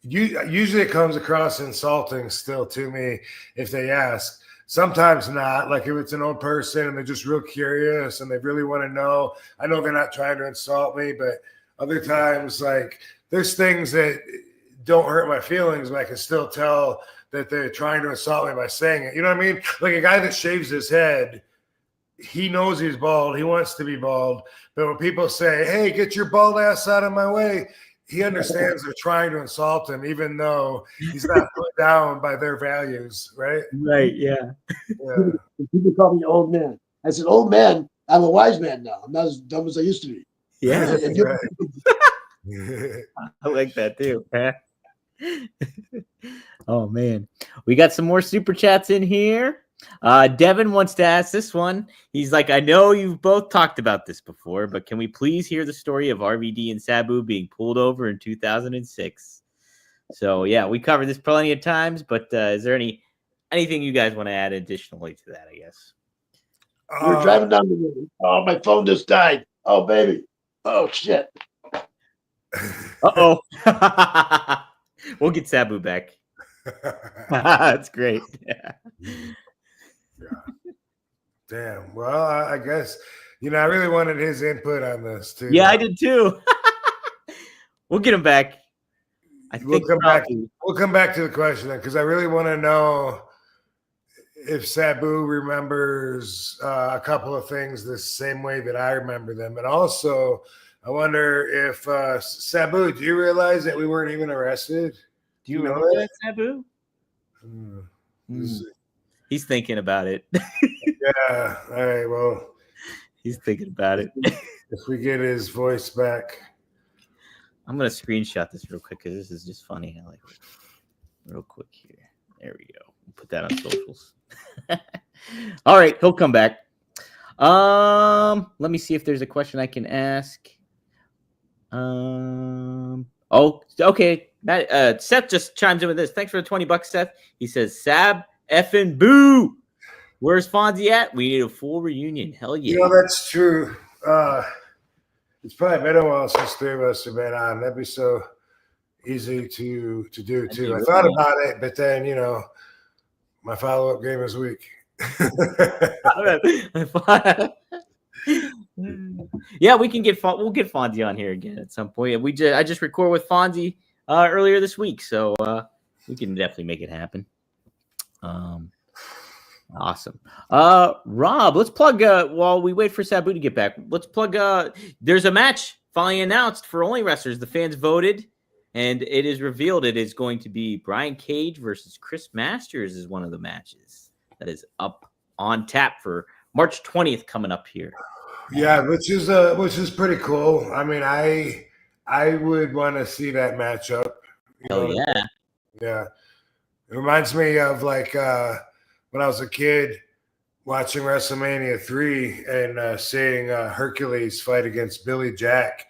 usually it comes across insulting still to me if they ask. Sometimes not. Like if it's an old person and they're just real curious and they really want to know. I know they're not trying to insult me, but other times, like there's things that don't hurt my feelings, but I can still tell that they're trying to insult me by saying it. You know what I mean? Like a guy that shaves his head, he knows he's bald. He wants to be bald. But when people say, hey, get your bald ass out of my way, he understands they're trying to insult him, even though he's not put down by their values, right? Right, yeah. People call me old man. I said, old man, I'm a wise man now. I'm not as dumb as I used to be. Yeah. Right. I like that too. Oh man, we got some more super chats in here. Devin wants to ask this one. He's like, I know you've both talked about this before, but can we please hear the story of RVD and Sabu being pulled over in 2006? So yeah, we covered this plenty of times, but is there anything you guys want to add additionally to that? I guess We were driving down the road. Oh, my phone just died. Oh, baby. Oh, shit. Uh-oh. We'll get Sabu back. That's great. Yeah. Damn. Well, I guess, I really wanted his input on this too. Yeah, I did too. We'll get him back. We'll come back to the question then, because I really want to know if Sabu remembers a couple of things the same way that I remember them. And also, I wonder if Sabu, do you realize that we weren't even arrested? Do you remember that, Sabu? He's thinking about it. Yeah. All right. Well, he's thinking about it. If we get his voice back. I'm going to screenshot this real quick because this is just funny. I like it. Real quick here. There we go. We'll put that on socials. All right. He'll come back. Let me see if there's a question I can ask. Oh, okay. Seth just chimes in with this. Thanks for the $20, Seth. He says, Sab effing boo. Where's Fonzie at? We need a full reunion. Hell yeah. That's true. It's probably been a while since three of us have been on. That'd be so easy to do too. I thought about it, but then my follow-up game is weak. Yeah, we'll get Fonzie on here again at some point. I just recorded with Fonzie earlier this week, so we can definitely make it happen. Awesome. Rob, let's plug while we wait for Sabu to get back. Let's plug there's a match finally announced for Only Wrestlers. The fans voted and it is revealed it is going to be Brian Cage versus Chris Masters is one of the matches that is up on tap for March 20th coming up here. Yeah, which is pretty cool. I mean, I would want to see that matchup. Oh yeah. Yeah. It reminds me of like when I was a kid watching WrestleMania 3 and seeing Hercules fight against Billy Jack.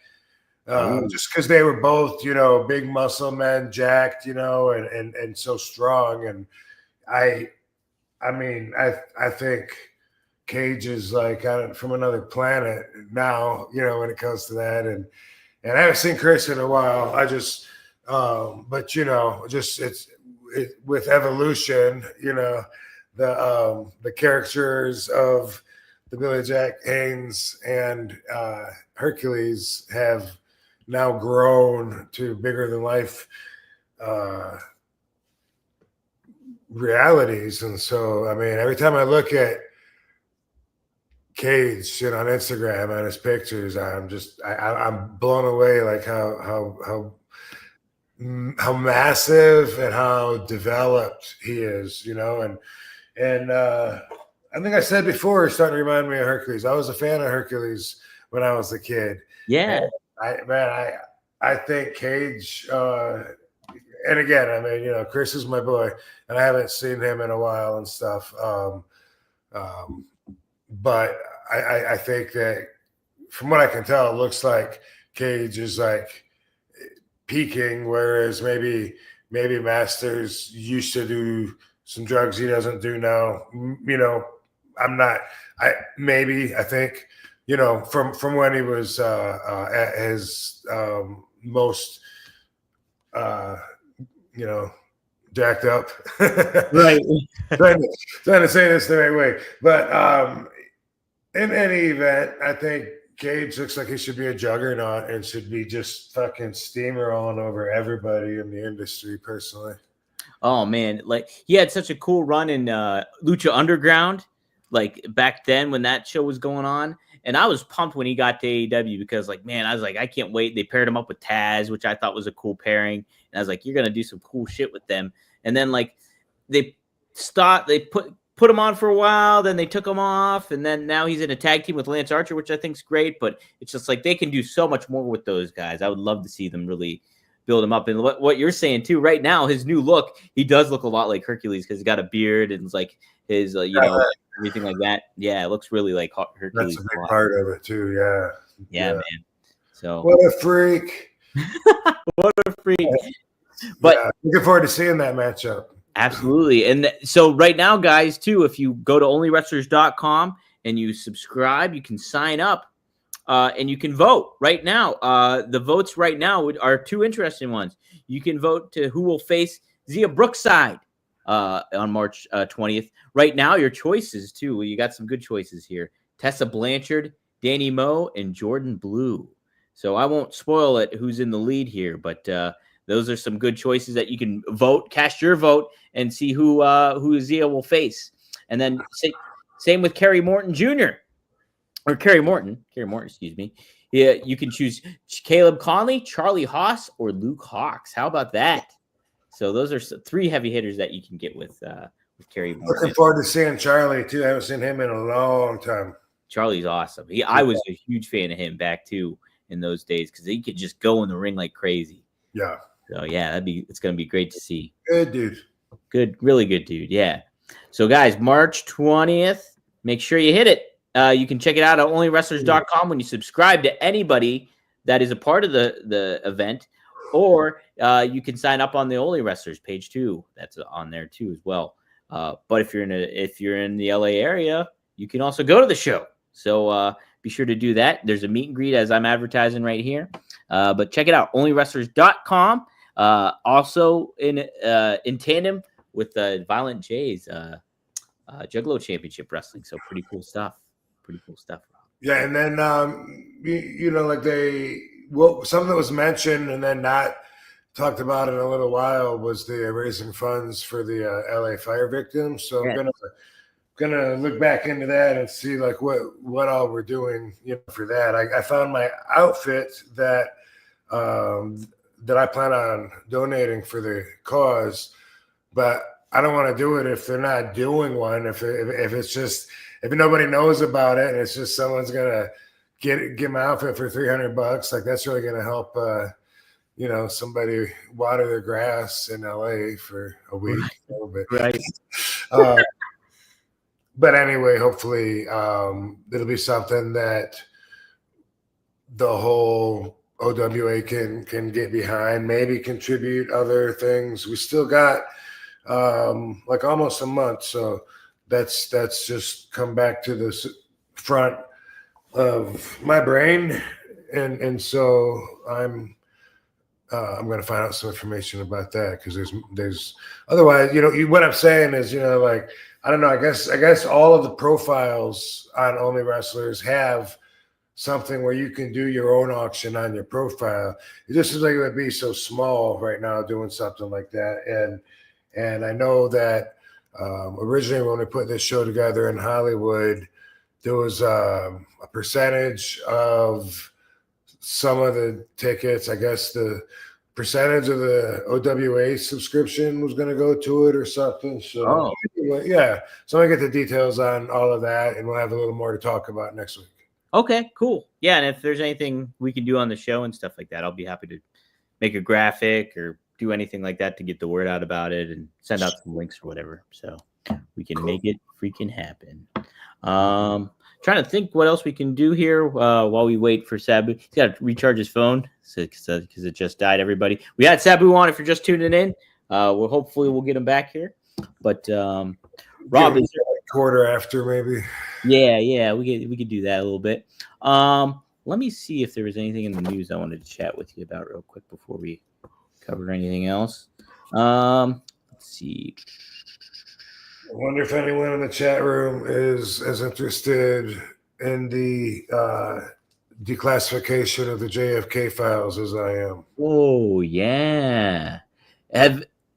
Just because they were both, big muscle men, jacked, and so strong. And I think Cage is like from another planet now, when it comes to that. And I haven't seen Chris in a while. I just, but it's with evolution, the characters of the Billy Jack Haynes and Hercules have now grown to bigger than life realities. And so, I mean, every time I look at Cage on Instagram and his pictures, I'm blown away, like how massive and how developed he is, and I think I said before, it's starting to remind me of Hercules. I was a fan of Hercules when I was a kid. Yeah. I think Cage, and again, I mean, Chris is my boy, and I haven't seen him in a while and stuff. But I think that from what I can tell, it looks like Cage is like peaking, whereas maybe Masters used to do some drugs he doesn't do now. I think, from when he was at his most, jacked up. Right. trying to say this the right way. But in any event, I think Cage looks like he should be a juggernaut and should be just fucking steamrolling over everybody in the industry, personally. Oh man, like he had such a cool run in Lucha Underground, like back then when that show was going on. And I was pumped when he got to AEW because, like, man, I was like, I can't wait. They paired him up with Taz, which I thought was a cool pairing. And I was like, you're gonna do some cool shit with them. And then like they put him on for a while, then they took him off, and then now he's in a tag team with Lance Archer, which I think is great. But it's just like they can do so much more with those guys. I would love to see them really build him up. And what you're saying too, right now, his new look, he does look a lot like Hercules because he's got a beard and it's like his, everything like that. Yeah, it looks really like Hercules. That's a big part of it too. Yeah, man. So what a freak! What a freak! But looking forward to seeing that matchup. Absolutely. And so right now, guys, too, if you go to onlywrestlers.com and you subscribe, you can sign up and you can vote right now. The votes right now are two interesting ones. You can vote to who will face Zia Brookside on March 20th. Right now, your choices, too. You got some good choices here. Tessa Blanchard, Danny Moe, and Jordan Blue. So I won't spoil it who's in the lead here, but those are some good choices that you can vote, cast your vote, and see who Zia will face. And then same with Kerry Morton Jr. or Kerry Morton, excuse me. Yeah, you can choose Caleb Conley, Charlie Haas, or Luke Hawx. How about that? So those are three heavy hitters that you can get with Kerry Morton. Looking forward to seeing Charlie too. I haven't seen him in a long time. Charlie's awesome. I was a huge fan of him back too in those days because he could just go in the ring like crazy. Yeah. So yeah, it's gonna be great to see. Good dude. Good, really good dude. Yeah. So guys, March 20th, make sure you hit it. You can check it out at onlywrestlers.com when you subscribe to anybody that is a part of the event, or you can sign up on the Only Wrestlers page too. That's on there too as well. But if you're in the LA area, you can also go to the show. So be sure to do that. There's a meet and greet as I'm advertising right here. But check it out, onlywrestlers.com. Also in tandem with Violent J's Juggalo Championship Wrestling. So pretty cool stuff. Yeah, and then something that was mentioned and then not talked about in a little while was the raising funds for the LA fire victims. So I'm gonna look back into that and see like what all we're doing for that. I found my outfit that I plan on donating for the cause, but I don't want to do it if they're not doing one. If it's just if nobody knows about it and it's just someone's gonna get my outfit for $300, like that's really gonna help. Somebody water their grass in LA for a week. Right. A little bit. Right. But anyway, hopefully it'll be something that the whole OWA can get behind, maybe contribute other things. We still got like almost a month, so that's just come back to the front of my brain, and so I'm going to find out some information about that because there's otherwise, what I'm saying is, like, I don't know, I guess all of the profiles on Only Wrestlers have something where you can do your own auction on your profile. It just seems like it would be so small right now doing something like that. And I know that originally when we put this show together in Hollywood, there was a percentage of some of the tickets. I guess the percentage of the OWA subscription was going to go to it or something. So anyway, yeah, so I get the details on all of that, and we'll have a little more to talk about next week. Okay, cool. Yeah, and if there's anything we can do on the show and stuff like that, I'll be happy to make a graphic or do anything like that to get the word out about it and send out some links or whatever. So we can make it freaking happen. Trying to think what else we can do here while we wait for Sabu. He's got to recharge his phone because it just died, everybody. We had Sabu on if you're just tuning in. Hopefully we'll get him back here. But Rob, is there a quarter after maybe? Yeah, we could do that a little bit. Let me see if there was anything in the news I wanted to chat with you about real quick before we cover anything else. Let's see. I wonder if anyone in the chat room is as interested in the declassification of the JFK files as I am. Oh yeah.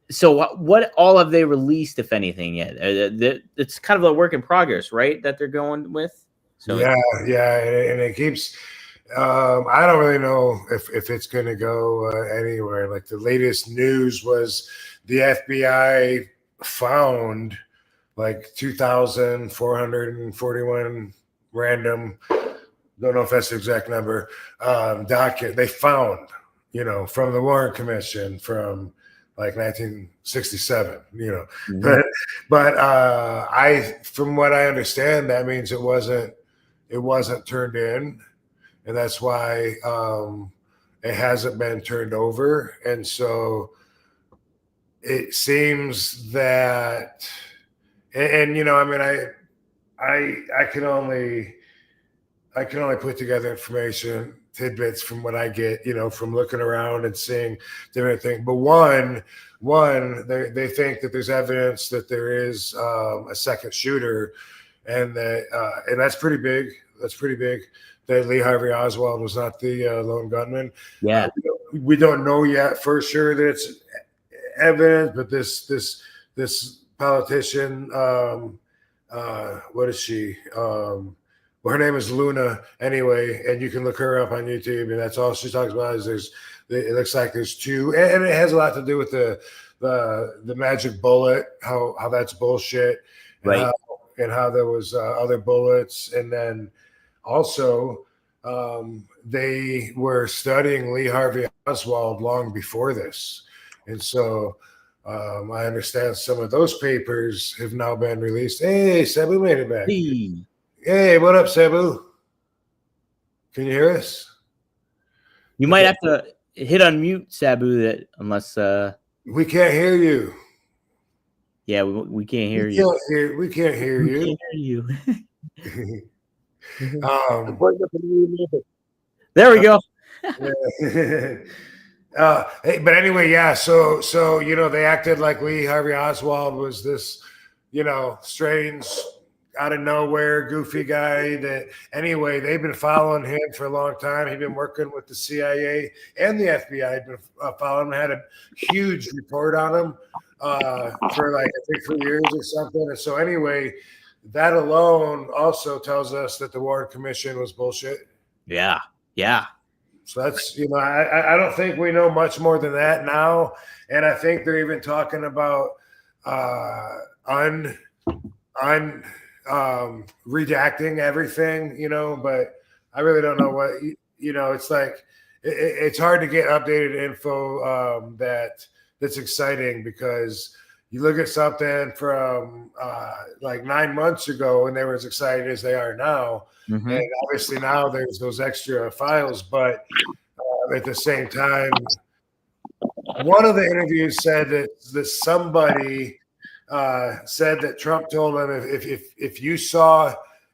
So what all have they released, if anything, yet? It's kind of a work in progress, right? That they're going with. So yeah, and it keeps. I don't really know if it's going to go anywhere. Like the latest news was the FBI found like 2,441 random. Don't know if that's the exact number. Document they found, from the Warren Commission from like 1967, Mhm. but from what I understand, that means it wasn't turned in, and that's why it hasn't been turned over. And so it seems that, and I mean, I can only put together information tidbits from what I get, from looking around and seeing different things. But one, they think that there's evidence that there is a second shooter, and that's pretty big. That's pretty big. That Lee Harvey Oswald was not the lone gunman. Yeah. We don't know yet for sure that it's evidence, but this politician, what is she? Well, her name is Luna anyway, and you can look her up on YouTube, and that's all she talks about is it looks like there's two, and it has a lot to do with the magic bullet, how that's bullshit, Right. And how there was other bullets, and then also they were studying Lee Harvey Oswald long before this, and so I understand some of those papers have now been released. Hey, Sabu made it back. Hey, what up, Sabu? Can you hear us? You might have to hit unmute, Sabu. That unless we can't hear you. Yeah, we can't hear you. We can't hear you. We can't hear you. There we go. Hey, but anyway, yeah. So they acted like Lee Harvey Oswald was this, strange, out of nowhere, goofy guy. That anyway, they've been following him for a long time. He'd been working with the CIA and the FBI. Had been following him. Had a huge report on him for like I think 3 years or something. And so anyway, that alone also tells us that the Warren Commission was bullshit. Yeah. So that's, I don't think we know much more than that now. And I think they're even talking about redacting everything, but I really don't know what, it's like, it's hard to get updated info that's exciting, because you look at something from like 9 months ago and they were as excited as they are now. Mm-hmm. And obviously now there's those extra files, but at the same time, one of the interviews said that somebody said that Trump told him if the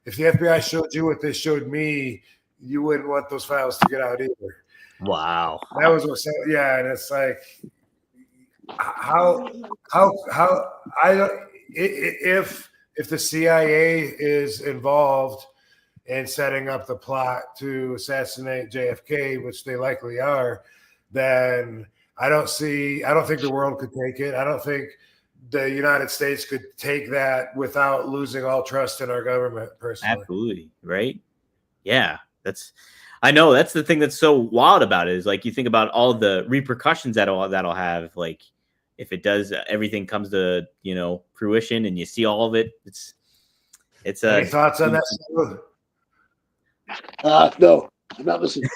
FBI showed you what they showed me, you wouldn't want those files to get out either. Wow. That was what said, yeah, and it's like how I don't if the CIA is involved in setting up the plot to assassinate JFK, which they likely are, then I don't think the world could take it. I don't think the United States could take that without losing all trust in our government, personally. Absolutely. Right. Yeah. I know that's the thing that's so wild about it, is like, you think about all the repercussions that'll have, like, if it does, everything comes to, fruition and you see all of it. It's any thoughts on that? No, I'm not listening.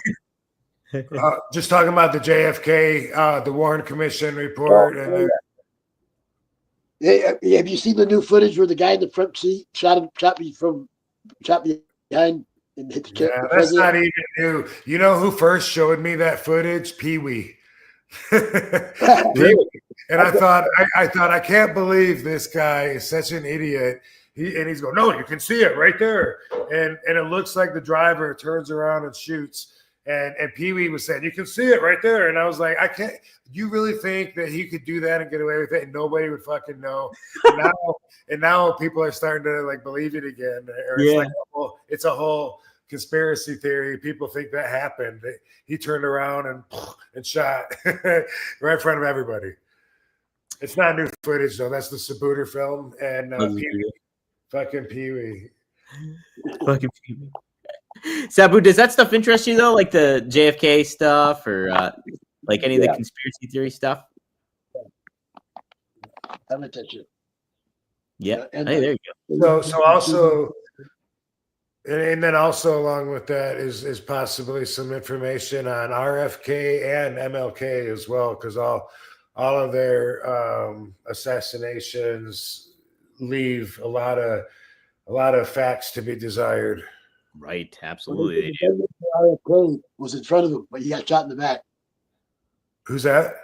Just talking about the JFK, the Warren Commission report. Hey, have you seen the new footage where the guy in the front seat shot behind and hit the Yeah, that's not even new. You know who first showed me that footage? Pee-wee. And I thought, I can't believe this guy is such an idiot. He's going, no, you can see it right there. And it looks like the driver turns around and shoots. And Pee-wee was saying, you can see it right there. And I was like, I can't. You really think that he could do that and get away with it and nobody would fucking know? And now people are starting to like believe it again. Or it's like, well, it's a whole conspiracy theory. People think that happened. He turned around and shot right in front of everybody. It's not new footage though. That's the Sabu film and Pee-wee. fucking Pee-wee. Fucking Pee-wee. Sabu, does that stuff interest you though, like the JFK stuff or like any of the conspiracy theory stuff? I like that shit. Yeah. And hey, there you go. So also, and then also along with that is possibly some information on RFK and MLK as well, because all of their assassinations leave a lot of facts to be desired. Right, absolutely. RFK was in front of him, but he got shot in the back. Who's that?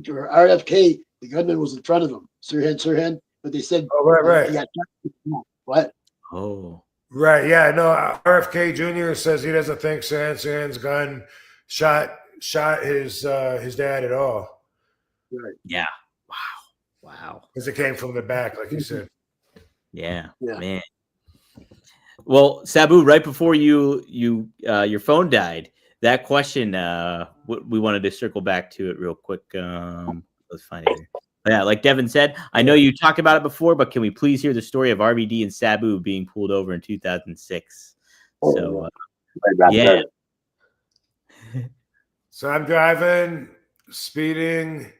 RFK, the gunman was in front of him, Sirhan, but they said, oh, right. He got shot in the back. What? Oh, right, yeah, no. RFK Jr. says he doesn't think Sirhan's gun shot his dad at all. Right. Yeah. Wow. Because it came from the back, like you said. Yeah, man. Well, Sabu, right before your phone died, that question, we wanted to circle back to it real quick. Let's find it here. Yeah, like Devin said, I know you talked about it before, but can we please hear the story of RVD and Sabu being pulled over in 2006? So, yeah. So I'm driving, speeding,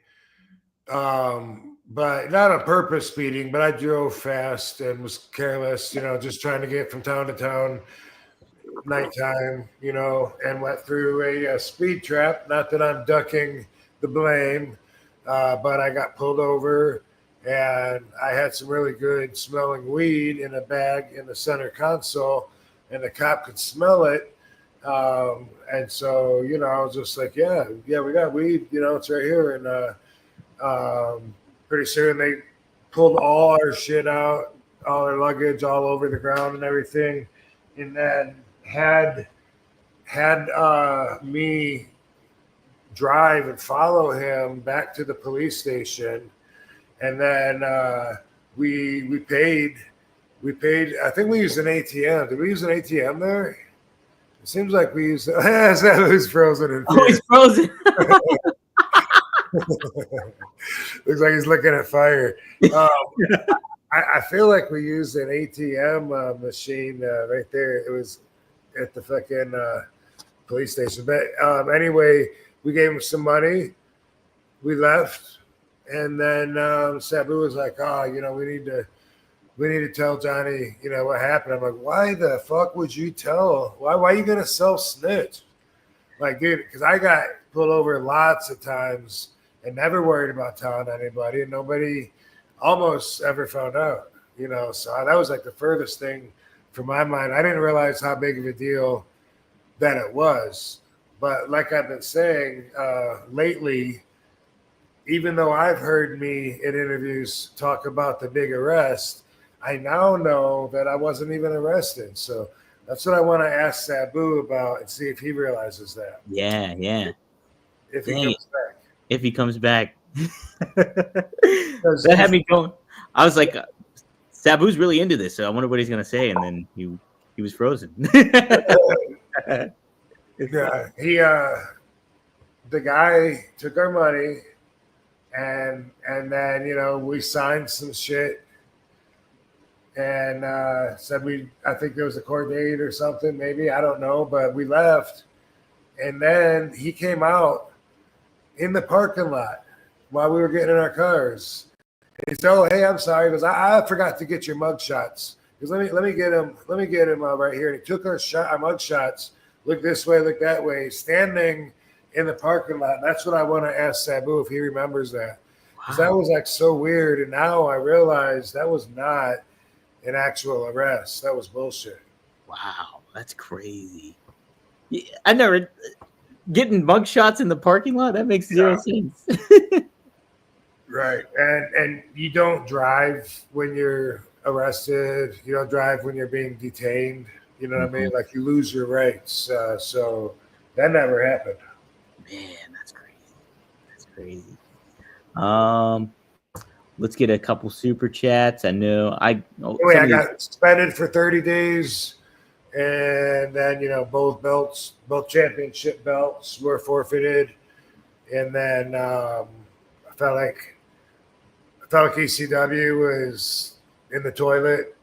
but not on purpose speeding, but I drove fast and was careless, just trying to get from town to town, nighttime, and went through a speed trap. Not that I'm ducking the blame, but I got pulled over and I had some really good smelling weed in a bag in the center console and the cop could smell it. And so, I was just like, yeah, we got weed, it's right here. And, pretty soon they pulled all our shit out, all our luggage all over the ground and everything. And then had me drive and follow him back to the police station. And then we paid. I think we used an ATM. Did we use an ATM there? It seems like we used. Who's frozen in fear. Oh, he's frozen. Looks like he's looking at fire. I feel like we used an ATM machine right there. It was at the fucking police station. But anyway, we gave him some money. We left, and then Sabu was like, "Oh, we need to tell Johnny, what happened." I'm like, "Why the fuck would you tell? Why are you gonna self-snitch?" Like, dude, because I got pulled over lots of times and never worried about telling anybody, and nobody almost ever found out, So that was like the furthest thing from my mind. I didn't realize how big of a deal that it was. But like I've been saying lately, even though I've heard me in interviews talk about the big arrest, I now know that I wasn't even arrested. So that's what I want to ask Sabu about and see if he realizes that. Yeah. If he comes back. If he comes back. That had me going. I was like, Sabu's really into this, so I wonder what he's going to say. And then he was frozen. Yeah, the guy took our money and then, we signed some shit and said I think there was a court date or something, maybe, I don't know, but we left. And then he came out in the parking lot while we were getting in our cars. And he said, "Oh, hey, I'm sorry." He goes, I forgot to get your mug shots. He goes, let me get him right here. And he took our mug shots, look this way, look that way, standing in the parking lot. And that's what I want to ask Sabu if he remembers that. Because that was like so weird. And now I realize that was not an actual arrest. That was bullshit. Wow, that's crazy. I never getting mug shots in the parking lot. That makes zero sense. Right, and you don't drive when you're arrested. You don't drive when you're being detained. You know what I mean? Like you lose your rights. So that never happened. Man, that's crazy. Let's get a couple super chats. I know I got suspended for 30 days. And then, both championship belts were forfeited. And then I felt like felt like ECW was in the toilet,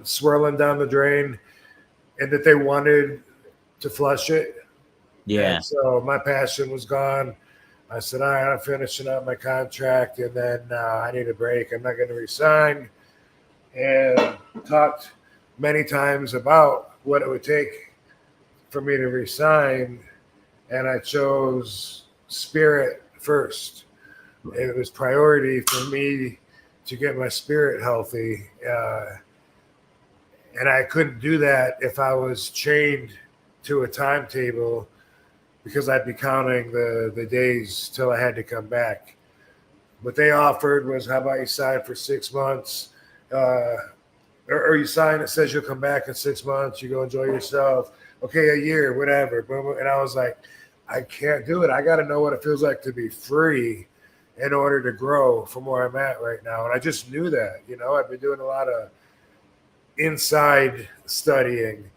swirling down the drain, and that they wanted to flush it. Yeah. And so my passion was gone. I said, all right, I'm finishing up my contract, and then I need a break. I'm not going to resign. And talked many times about what it would take for me to resign, and I chose spirit first. It was priority for me to get my spirit healthy, and I couldn't do that if I was chained to a timetable, because I'd be counting the days till I had to come back. What they offered was, how about you sign for 6 months, or you sign, it says you'll come back in 6 months, you go enjoy yourself. Okay, a year, whatever. And I was like, I can't do it. I got to know what it feels like to be free in order to grow from where I'm at right now. And I just knew that, I've been doing a lot of inside studying,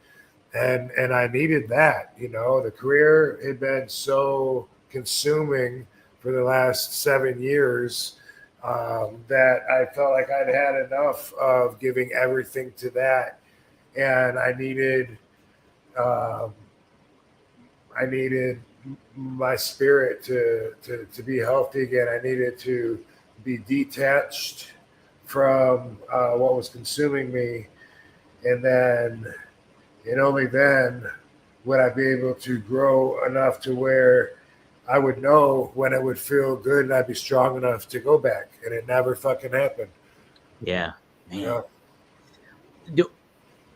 and I needed that. The career had been so consuming for the last 7 years that I felt like I'd had enough of giving everything to that, and I needed my spirit to be healthy again. I needed to be detached from what was consuming me, and only then would I be able to grow enough to where I would know when it would feel good and I'd be strong enough to go back. And it never fucking happened. Yeah, man.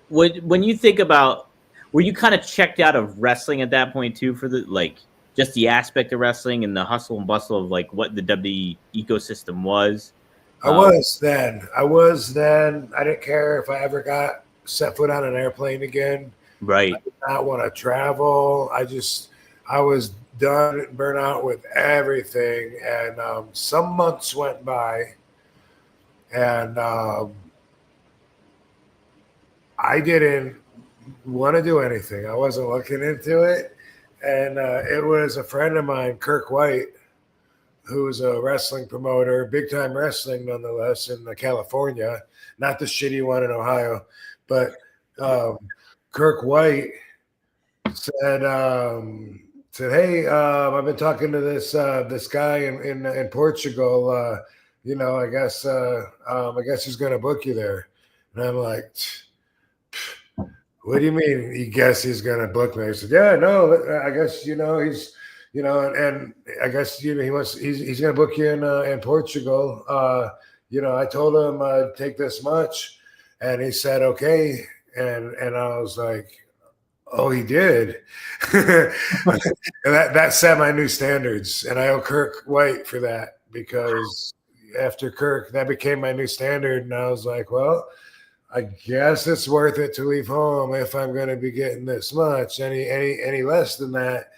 When you think about, were you kind of checked out of wrestling at that point too, for just the aspect of wrestling and the hustle and bustle of what the WWE ecosystem was? I was then. I didn't care if I ever got set foot on an airplane again. Right. I did not want to travel. I was done and burnt out with everything. And some months went by, and I didn't want to do anything. I wasn't looking into it. And it was a friend of mine, Kirk White, who's a wrestling promoter, big time wrestling nonetheless, in California, not the shitty one in Ohio, but Kirk White said, hey, I've been talking to this guy in Portugal. I guess he's going to book you there. And I'm like, what do you mean? He guess he's going to book me? He said, yeah, no, I guess, he's, and I guess, he's going to book you in Portugal. I told him I'd take this much, and he said, okay. And I was like, oh, he did. And that set my new standards. And I owe Kirk White for that, because after Kirk, that became my new standard. And I was like, well, I guess it's worth it to leave home if I'm going to be getting this much. Any less than that,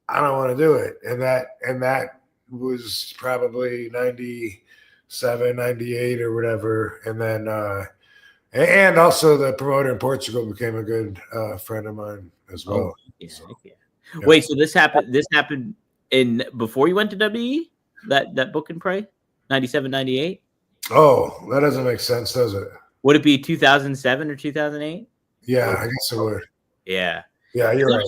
I don't want to do it. And that was probably 97, 98 or whatever. And then, and also the promoter in Portugal became a good friend of mine as well. Oh, yeah. Wait, so this happened in before you went to WWE? That book and pray? 97, 98? Oh, that doesn't make sense, does it? Would it be 2007 or 2008? Yeah, I guess it would. Yeah. Yeah, you're right.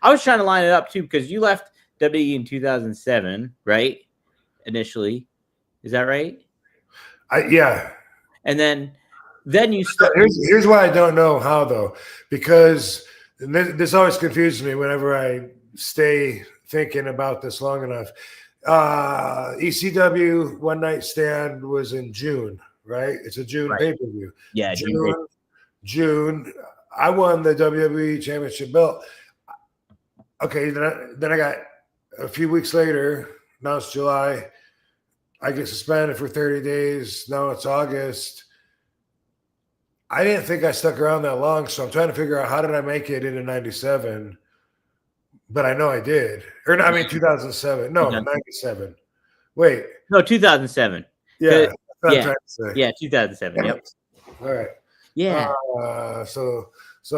I was trying to line it up too, because you left WWE in 2007, right? Initially. Is that right? Yeah. And then you started. Here's why I don't know how, though, because this always confuses me whenever I stay thinking about this long enough. ECW One Night Stand was in June, right? It's a June pay-per-view. Yeah, June. I won the WWE Championship belt. Okay, then I got a few weeks later. Now it's July. I get suspended for 30 days. Now it's August. I didn't think I stuck around that long, so I'm trying to figure out how did I make it into 97. But I know I did. 2007. No, 97. Wait. No, 2007. Yeah, that's what I'm trying to say. Yeah, 2007. Yep. All right. Yeah. So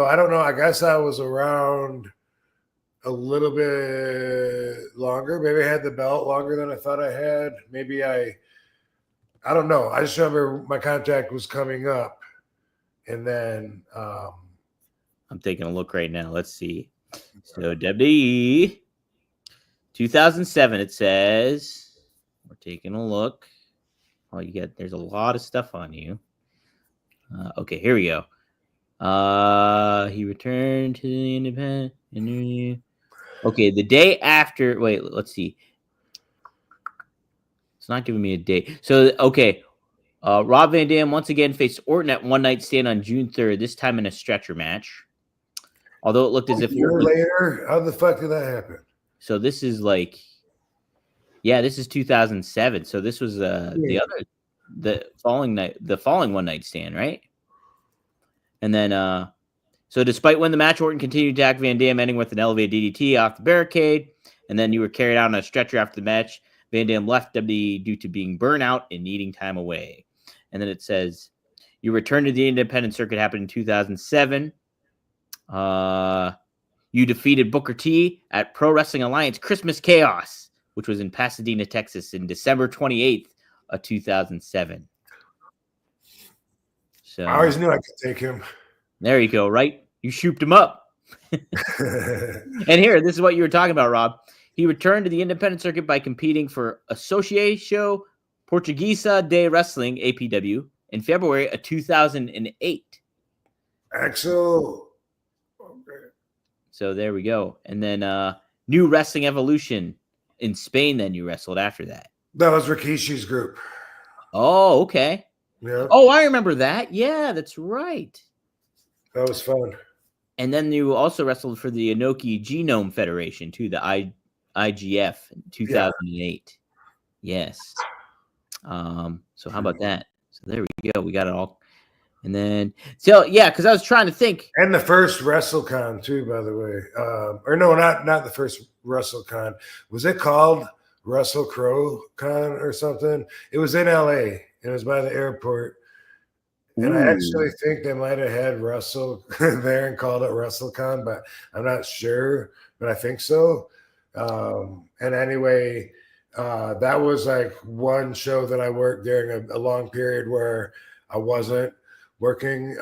I don't know. I guess I was around a little bit longer. Maybe I had the belt longer than I thought I had. Maybe I I don't know. I just remember my contract was coming up, and then I'm taking a look right now. Let's see. So WWE 2007. It says we're taking a look. Oh, there's a lot of stuff on you. Okay, here we go. He returned to the independent interview. Okay, the day after. Wait, let's see. It's not giving me a date. So, okay. Rob Van Dam once again faced Orton at One Night Stand on June 3rd, this time in a stretcher match. Although it looked as if... A year later? How the fuck did that happen? So this is like... Yeah, this is 2007. So this was the following One Night Stand, right? And then... So despite when the match, Orton continued to attack Van Dam, ending with an elevated DDT off the barricade. And then you were carried out on a stretcher after the match. Van Dam left WWE due to being burnout and needing time away. And then it says, you returned to the independent circuit, happened in 2007. You defeated Booker T at Pro Wrestling Alliance Christmas Chaos, which was in Pasadena, Texas, in December 28th of 2007. So I always knew I could take him. There you go, right? You shooped him up. And here, this is what you were talking about, Rob. He returned to the independent circuit by competing for Associação Portuguesa de Wrestling, APW, in February of 2008. Axel. Okay. So there we go. And then New Wrestling Evolution in Spain, then you wrestled after that. That was Rikishi's group. Oh, okay. Yeah. Oh, I remember that. Yeah, that's right. That was fun. And then you also wrestled for the Inoki Genome Federation, too, the IGF in 2008. Yeah. Yes. So how about that? So there we go. We got it all. And then, so yeah, because I was trying to think. And the first WrestleCon too, by the way. Or no, not the first WrestleCon. Was it called WrestleCrow-Con or something? It was in LA. It was by the airport. And I actually think they might have had Russell there and called it WrestleCon, but I'm not sure. But I think so. And anyway, that was like one show that I worked during a long period where I wasn't working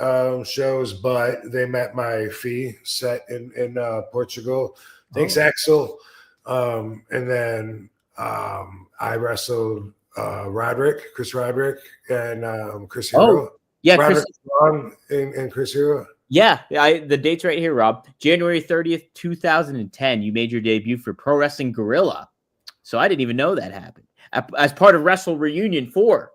shows, but they met my fee set in Portugal. Thanks, Axel. And then I wrestled Chris Roderick, and Chris Hero. Yeah, Roderick and Chris Hero. Yeah, the date's right here, Rob. January 30th, 2010, you made your debut for Pro Wrestling Guerrilla. So I didn't even know that happened. As part of Wrestle Reunion 4.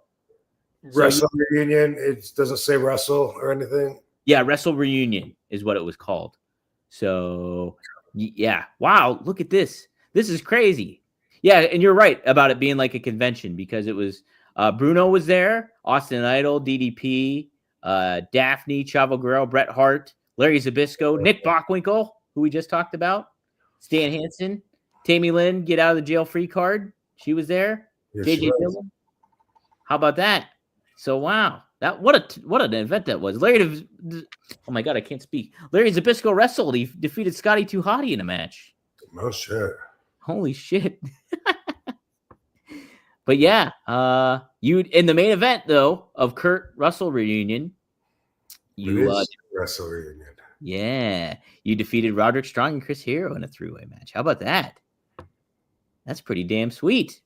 Wrestle Reunion, it doesn't say Wrestle or anything. Yeah, Wrestle Reunion is what it was called. So, yeah. Wow, look at this. This is crazy. Yeah, and you're right about it being like a convention because it was Bruno was there, Austin Idol, DDP, Daphne, Chavo Guerrero, Bret Hart, Larry Zbyszko, Nick Bockwinkel, who we just talked about, Stan Hansen, Tammy Lynn, get out of the jail free card. She was there. Yes, JJ Dillon. How about that? So wow, what an event that was. Oh my God, I can't speak. Larry Zbyszko wrestled. He defeated Scotty 2 Hotty in a match. Oh shit! Holy shit! But yeah, you in the main event though of Kurt Russell Reunion, Wrestle Reunion. Yeah, you defeated Roderick Strong and Chris Hero in a 3-way match. How about that? That's pretty damn sweet.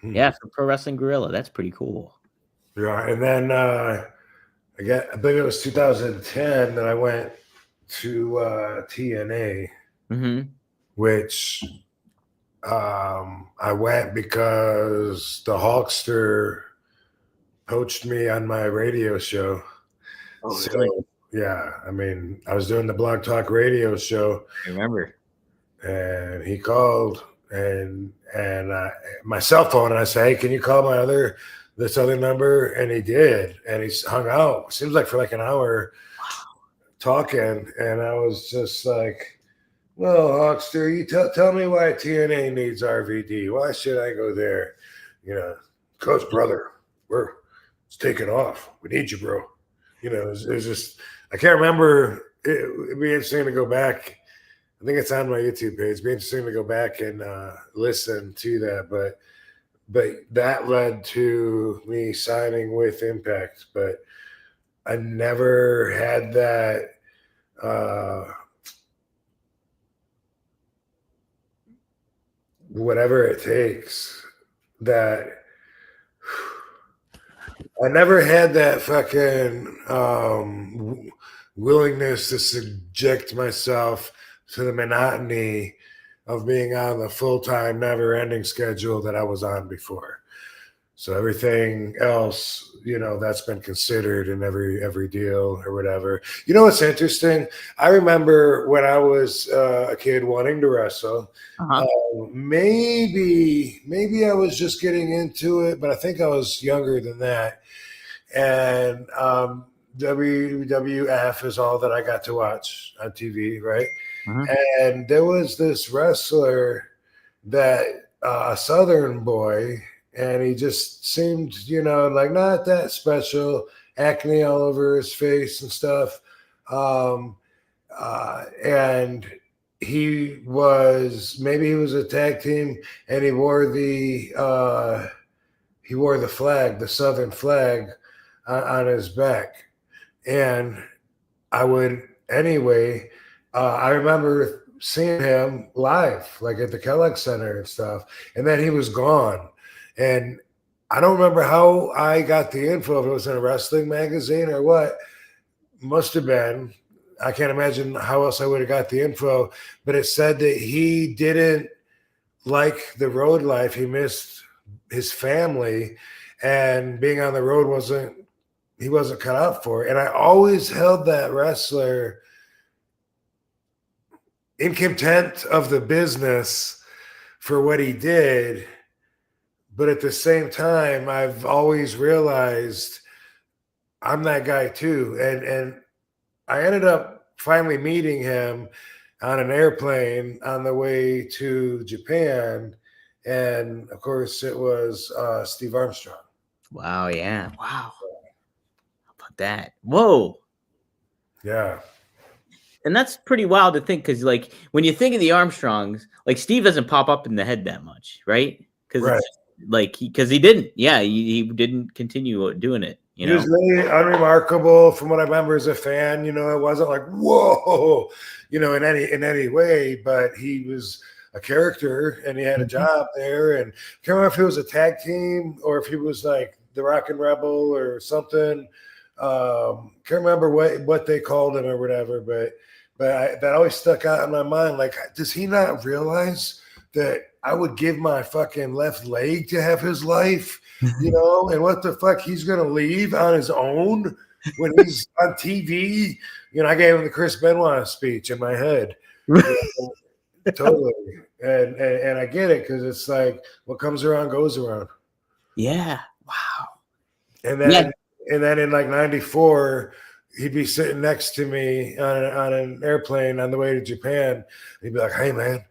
Yeah, for Pro Wrestling Guerrilla, that's pretty cool. Yeah, and then I believe it was 2010 that I went to TNA, which I went because the Hulkster poached me on my radio show. Oh, so, really? Yeah, I mean, I was doing the Blog Talk radio show. I remember. And he called and my cell phone, and I said, "Hey, can you call this other number?" And he did, and he hung out. Seems like for like an hour talking, and I was just like, "Well, Hawkster, you tell me why TNA needs RVD. Why should I go there?" You know, Coach, brother, it's taking off. We need you, bro. You know, it was just, I can't remember. It'd be interesting to go back. I think it's on my YouTube page. It'd be interesting to go back and listen to that. But but that led to me signing with Impact. But I never had that whatever it takes. That I never had that fucking willingness to subject myself to the monotony of being on the full-time, never-ending schedule that I was on before. So everything else, that's been considered in every deal or whatever. You know what's interesting? I remember when I was a kid wanting to wrestle. Maybe I was just getting into it, but I think I was younger than that. And WWF is all that I got to watch on TV, right? And there was this wrestler that a Southern boy, and he just seemed, like not that special, acne all over his face and stuff. And he was a tag team, and he wore the flag, the Southern flag, on his back. And I remember seeing him live, like at the Kellogg Center and stuff. And then he was gone. And I don't remember how I got the info, if it was in a wrestling magazine or what. Must have been. I can't imagine how else I would have got the info. But it said that he didn't like the road life. He missed his family. And being on the road he wasn't cut out for it. And I always held that wrestler in contempt of the business for what he did. But at the same time, I've always realized I'm that guy too. And I ended up finally meeting him on an airplane on the way to Japan. And of course, it was Steve Armstrong. Wow. Yeah. Wow. How about that? Whoa. Yeah. And that's pretty wild to think, because like when you think of the Armstrongs, like Steve doesn't pop up in the head that much, right? Because he didn't. Yeah, he didn't continue doing it. He was really unremarkable from what I remember as a fan. It wasn't like whoa, in any way. But he was a character, and he had a job there. And I can't remember if it was a tag team or if he was like the Rockin' Rebel or something. Can't remember what they called him or whatever. But that always stuck out in my mind. Like, does he not realize that I would give my fucking left leg to have his life, and what the fuck he's going to leave on his own when he's on TV? I gave him the Chris Benoit speech in my head. Totally. And I get it, because it's like what comes around goes around. Yeah. Wow. And then in like 94, he'd be sitting next to me on an airplane on the way to Japan. He'd be like, "Hey man,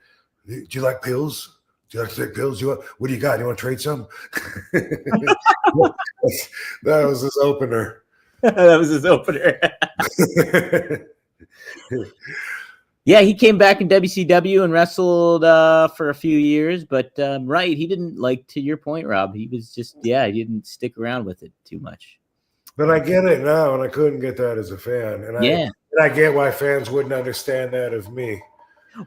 do you like pills? Do you like to take pills? What do you got? You want to trade some?" That was his opener. Yeah, he came back in WCW and wrestled for a few years, but he didn't, like, to your point, Rob, he was just, he didn't stick around with it too much. But I get it now, and I couldn't get that as a fan. And I get why fans wouldn't understand that of me.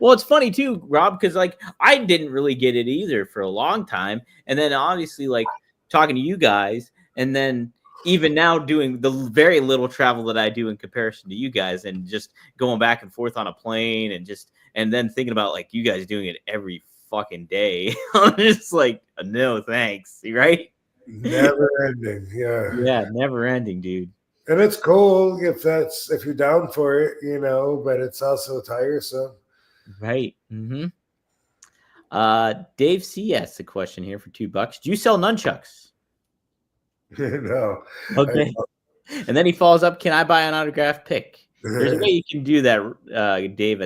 Well, it's funny too, Rob, because like I didn't really get it either for a long time. And then obviously like talking to you guys, and then even now doing the very little travel that I do in comparison to you guys, and just going back and forth on a plane, and then thinking about like you guys doing it every fucking day. I'm just like, no thanks, right? Never ending. Yeah, never ending, dude. And it's cool if you're down for it, but it's also tiresome. Right. Dave C asks a question here for $2. Do you sell nunchucks? No. Okay. And then he follows up, can I buy an autographed pick? There's a way you can do that, Dave.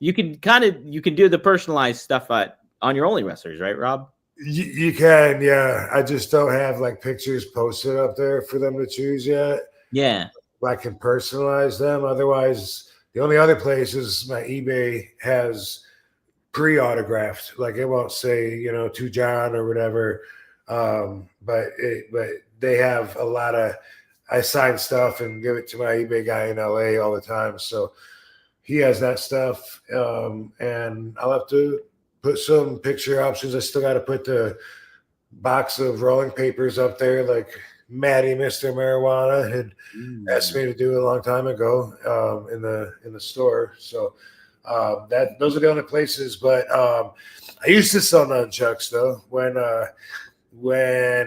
You can do the personalized stuff on your Only Wrestlers, right, Rob? You can, yeah. I just don't have like pictures posted up there for them to choose yet. Yeah. I can personalize them. Otherwise, the only other place is my eBay has pre-autographed. Like it won't say, to John or whatever. But they have a lot of, I sign stuff and give it to my eBay guy in LA all the time. So he has that stuff. And I'll have to put some picture options. I still got to put the box of rolling papers up there, like Maddie, Mr. Marijuana had asked me to do a long time ago, in the store. So, those are the only places, but, I used to sell nunchucks though, when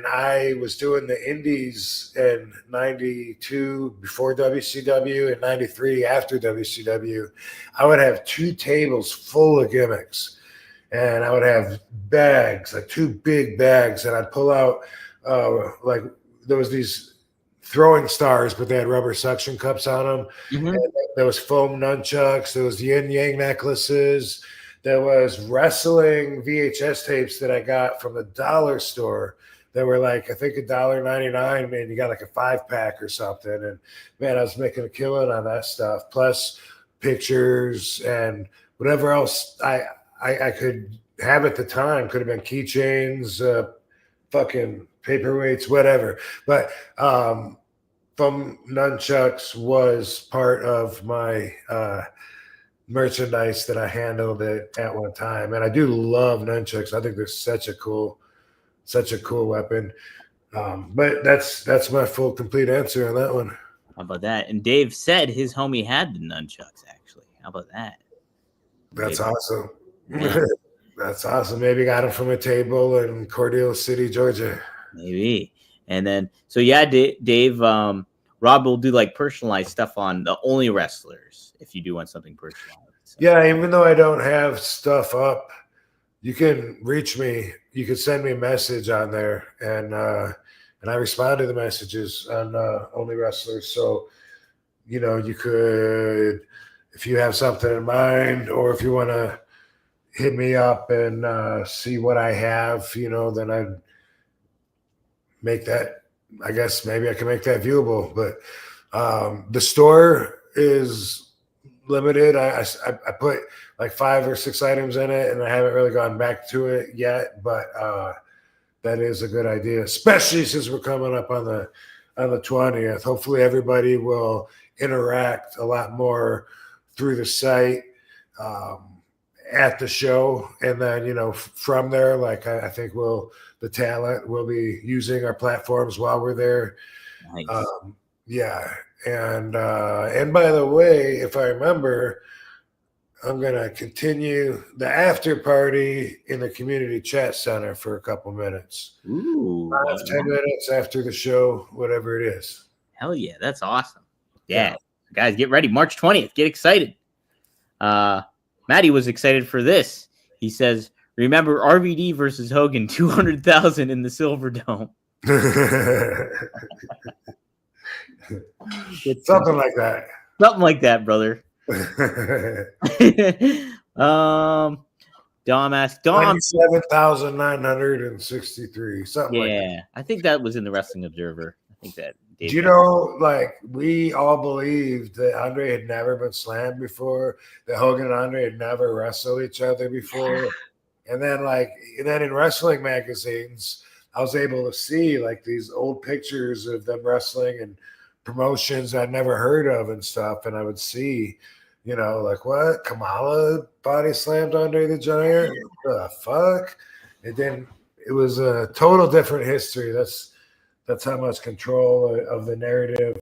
I was doing the indies in 92 before WCW and 93 after WCW, I would have 2 tables full of gimmicks. And I would have bags, like 2 big bags, and I'd pull out, like there was these throwing stars, but they had rubber suction cups on them. Mm-hmm. And there was foam nunchucks. There was yin yang necklaces. There was wrestling VHS tapes that I got from the dollar store that were like, I think $1.99, and you got like a 5-pack or something. And man, I was making a killing on that stuff. Plus pictures and whatever else I could have at the time. Could have been keychains, fucking paperweights, whatever. But foam nunchucks was part of my merchandise that I handled at one time. And I do love nunchucks. I think they're such a cool weapon. But that's my full complete answer on that one. How about that? And Dave said his homie had the nunchucks, actually. How about that? That's Dave. Awesome. Yeah. That's awesome. Maybe got him from a table in Cordele City, Georgia. Maybe. And then, so yeah, Dave, Rob will do like personalized stuff on the only wrestlers if you do want something personalized. So. Yeah, even though I don't have stuff up, you can reach me. You can send me a message on there, and I respond to the messages on Only Wrestlers. So, you could, if you have something in mind, or if you want to hit me up and see what I have, then I'd make that. I guess maybe I can make that viewable, but the store is limited. I put like 5 or 6 items in it, and I haven't really gone back to it yet, but that is a good idea, especially since we're coming up on the 20th. Hopefully everybody will interact a lot more through the site at the show, and then from there, like I think the talent will be using our platforms while we're there. Nice. Yeah. And by the way, if I remember, I'm going to continue the after party in the community chat center for a couple minutes. Ooh. 10 minutes after the show, whatever it is. Hell yeah. That's awesome. Yeah. Guys, get ready. March 20th. Get excited. Maddie was excited for this. He says, remember RVD versus Hogan, 200,000 in the Silver Dome. Something like that. Something like that, brother. Dom asked, 27,963. Something like that. Yeah, I think that was in the Wrestling Observer. I think that. Do you know, like, we all believed that Andre had never been slammed before, that Hogan and Andre had never wrestled each other before. And then in wrestling magazines, I was able to see like these old pictures of them wrestling and promotions I'd never heard of and stuff. And I would see, like, what? Kamala body slammed Andre the Giant? What the fuck? And then it was a total different history. That's how much control of the narrative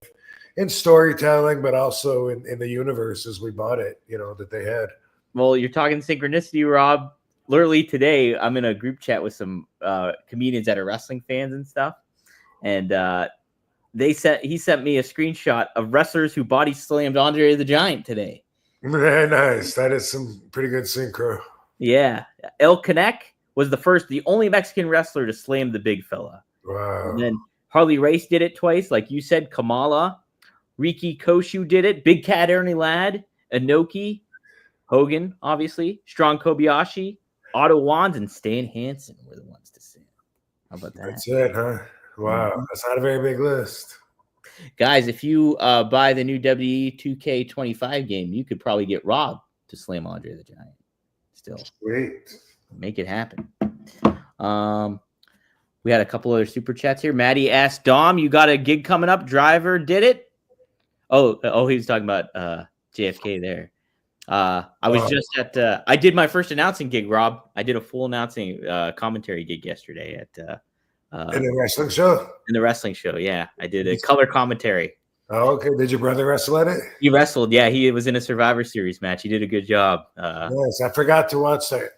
in storytelling, but also in the universe as we bought it, that they had. Well, you're talking synchronicity, Rob. Literally today, I'm in a group chat with some comedians that are wrestling fans and stuff. And he sent me a screenshot of wrestlers who body slammed Andre the Giant today. Very nice. That is some pretty good synchro. Yeah. El Canek was the only Mexican wrestler to slam the big fella. Wow. And then Harley Race did it twice. Like you said, Kamala. Riki Koshu did it. Big Cat Ernie Ladd. Inoki. Hogan, obviously. Strong Kobayashi. Otto Wands and Stan Hansen were the ones to sing. How about that? That's it, huh? Wow. Mm-hmm. That's not a very big list. Guys, if you buy the new WWE 2K25 game, you could probably get Rob to slam Andre the Giant. still. Sweet. Make it happen. We had a couple other super chats here. Maddie asked, Dom, you got a gig coming up? Driver did it? Oh, he was talking about JFK there. I was just at I did my first announcing gig, Rob. I did a full announcing commentary gig yesterday at in the wrestling show? In the wrestling show, yeah. I did a color commentary. Oh, okay. Did your brother wrestle at it? He wrestled, yeah. He was in a Survivor Series match. He did a good job. Yes, I forgot to watch that.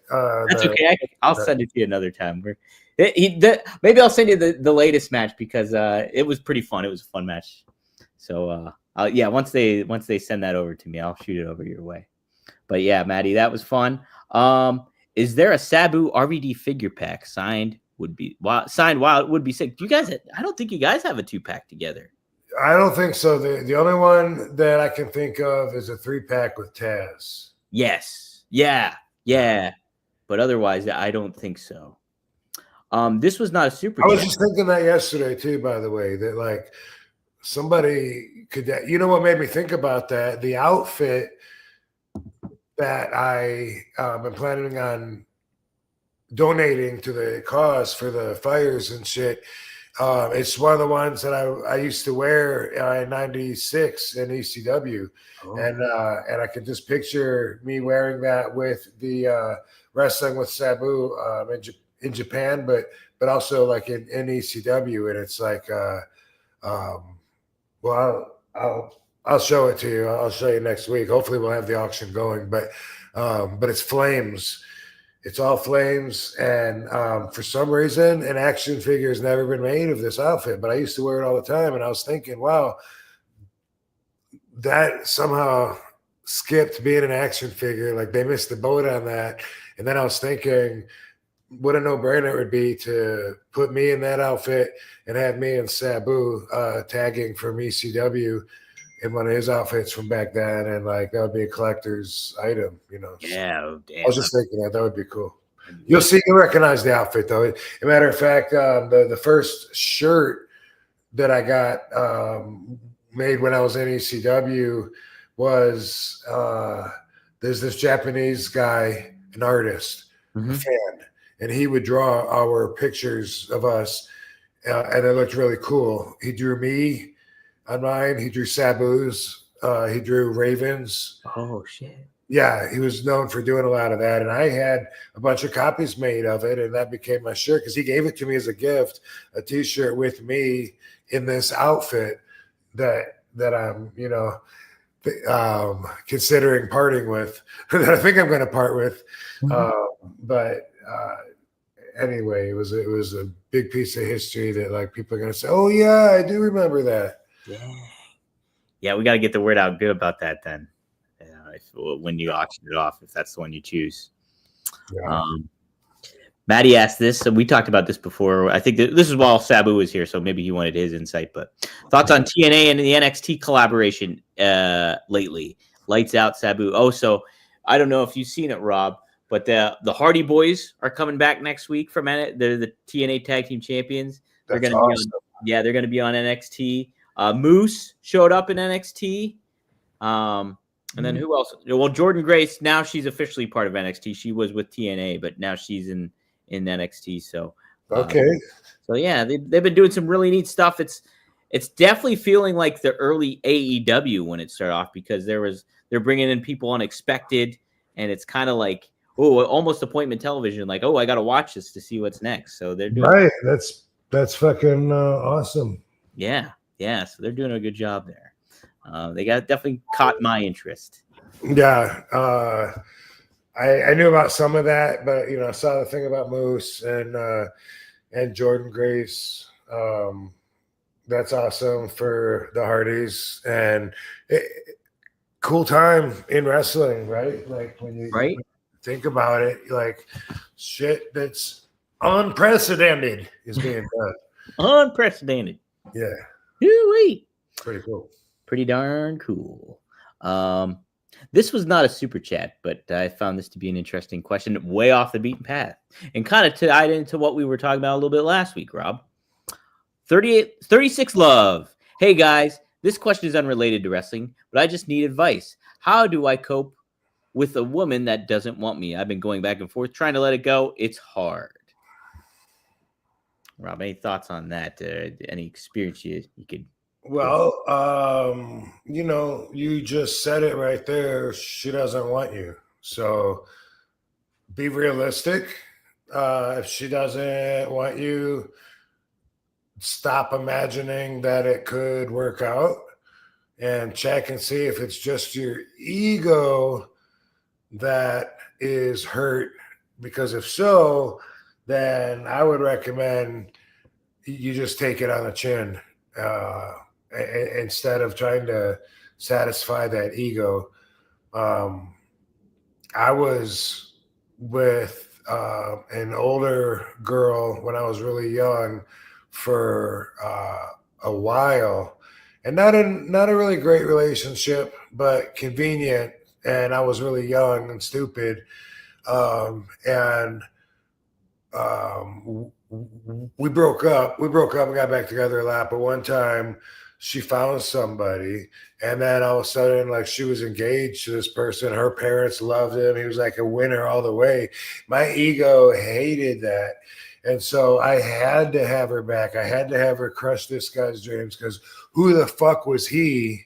That's okay. I'll send it to you another time. Maybe I'll send you the latest match because it was pretty fun. It was a fun match. So yeah, once they send that over to me, I'll shoot it over your way. But yeah, Maddie, that was fun. Is there a Sabu RVD figure pack signed? Would be sick. Do you guys? I don't think you guys have a 2-pack together. I don't think so. The only one that I can think of is a 3-pack with Taz. Yes. Yeah. But otherwise, I don't think so. This was not a super. I was just thinking that yesterday too, by the way, that like somebody could, you know what made me think about that? The outfit that I am planning on donating to the cause for the fires and shit. It's one of the ones that I used to wear in '96 in ECW, and I can just picture me wearing that with the wrestling with Sabu in Japan, but also like in ECW, and it's like, well, I'll show it to you. I'll show you next week. Hopefully, we'll have the auction going, but it's flames. It's all flames, and for some reason, an action figure has never been made of this outfit, but I used to wear it all the time, and I was thinking, wow, that somehow skipped being an action figure. Like, they missed the boat on that, and then I was thinking, what a no-brainer it would be to put me in that outfit and have me and Sabu tagging from ECW in one of his outfits from back then, and like that would be a collector's item, you know. Yeah, damn. I was just thinking that would be cool. You'll recognize the outfit though. As a matter of fact, the first shirt that I got made when I was in ECW was there's this Japanese guy, an artist, a fan, and he would draw our pictures of us, and it looked really cool. He drew me on mine. He drew Sabu's. He drew Raven's. Oh, shit. Yeah, he was known for doing a lot of that. And I had a bunch of copies made of it, and that became my shirt because he gave it to me as a gift, a T-shirt with me in this outfit that I'm, you know, considering parting with, that I think I'm going to part with. But anyway, it was a big piece of history that like people are going to say, oh, yeah, I do remember that. Yeah, we got to get the word out good about that then. When you auction it off, if that's the one you choose. Yeah. Maddie asked this, and we talked about this before. I think this is while Sabu was here, so maybe he wanted his insight. But thoughts on TNA and the NXT collaboration lately? Lights out, Sabu. Oh, so I don't know if you've seen it, Rob, but the Hardy Boys are coming back next week from it. They're the TNA Tag Team Champions. They're going to awesome. they're going to be on NXT. Moose showed up in NXT. And then who else? Well, Jordan Grace, now she's officially part of NXT. She was with TNA, but now she's in NXT. So okay. So yeah, they've been doing some really neat stuff. It's definitely feeling like the early AEW when it started off, because they're bringing in people unexpected, and it's kind of like, oh, almost appointment television. Like, oh, I got to watch this to see what's next. So they're doing right. That's fucking awesome. Yeah. So they're doing a good job there. They definitely caught my interest. Yeah. I knew about some of that, but you know, I saw the thing about Moose and Jordan Grace. That's awesome for the Hardys, and cool time in wrestling, right? Like when you think about it, like shit that's unprecedented is being done. Unprecedented. Yeah. Woo-wee. Pretty cool. Pretty darn cool. This was not a super chat, but I found this to be an interesting question, way off the beaten path, and kind of tied into what we were talking about a little bit last week, Rob. 36 Love. Hey, guys, this question is unrelated to wrestling, but I just need advice. How do I cope with a woman that doesn't want me. I've been going back and forth trying to let it go. It's hard. Rob, any thoughts on that? Any experience you could? Well, you just said it right there. She doesn't want you. So be realistic. If she doesn't want you, stop imagining that it could work out and check and see if it's just your ego that is hurt. Because if so, then I would recommend you just take it on the chin instead of trying to satisfy that ego. I was with an older girl when I was really young for a while, and not a really great relationship, but convenient. And I was really young and stupid, and we broke up. We broke up and got back together a lot. But one time, she found somebody, and then all of a sudden, like, she was engaged to this person. Her parents loved him. He was like a winner all the way. My ego hated that. And so I had to have her back. I had to have her crush this guy's dreams, because who the fuck was he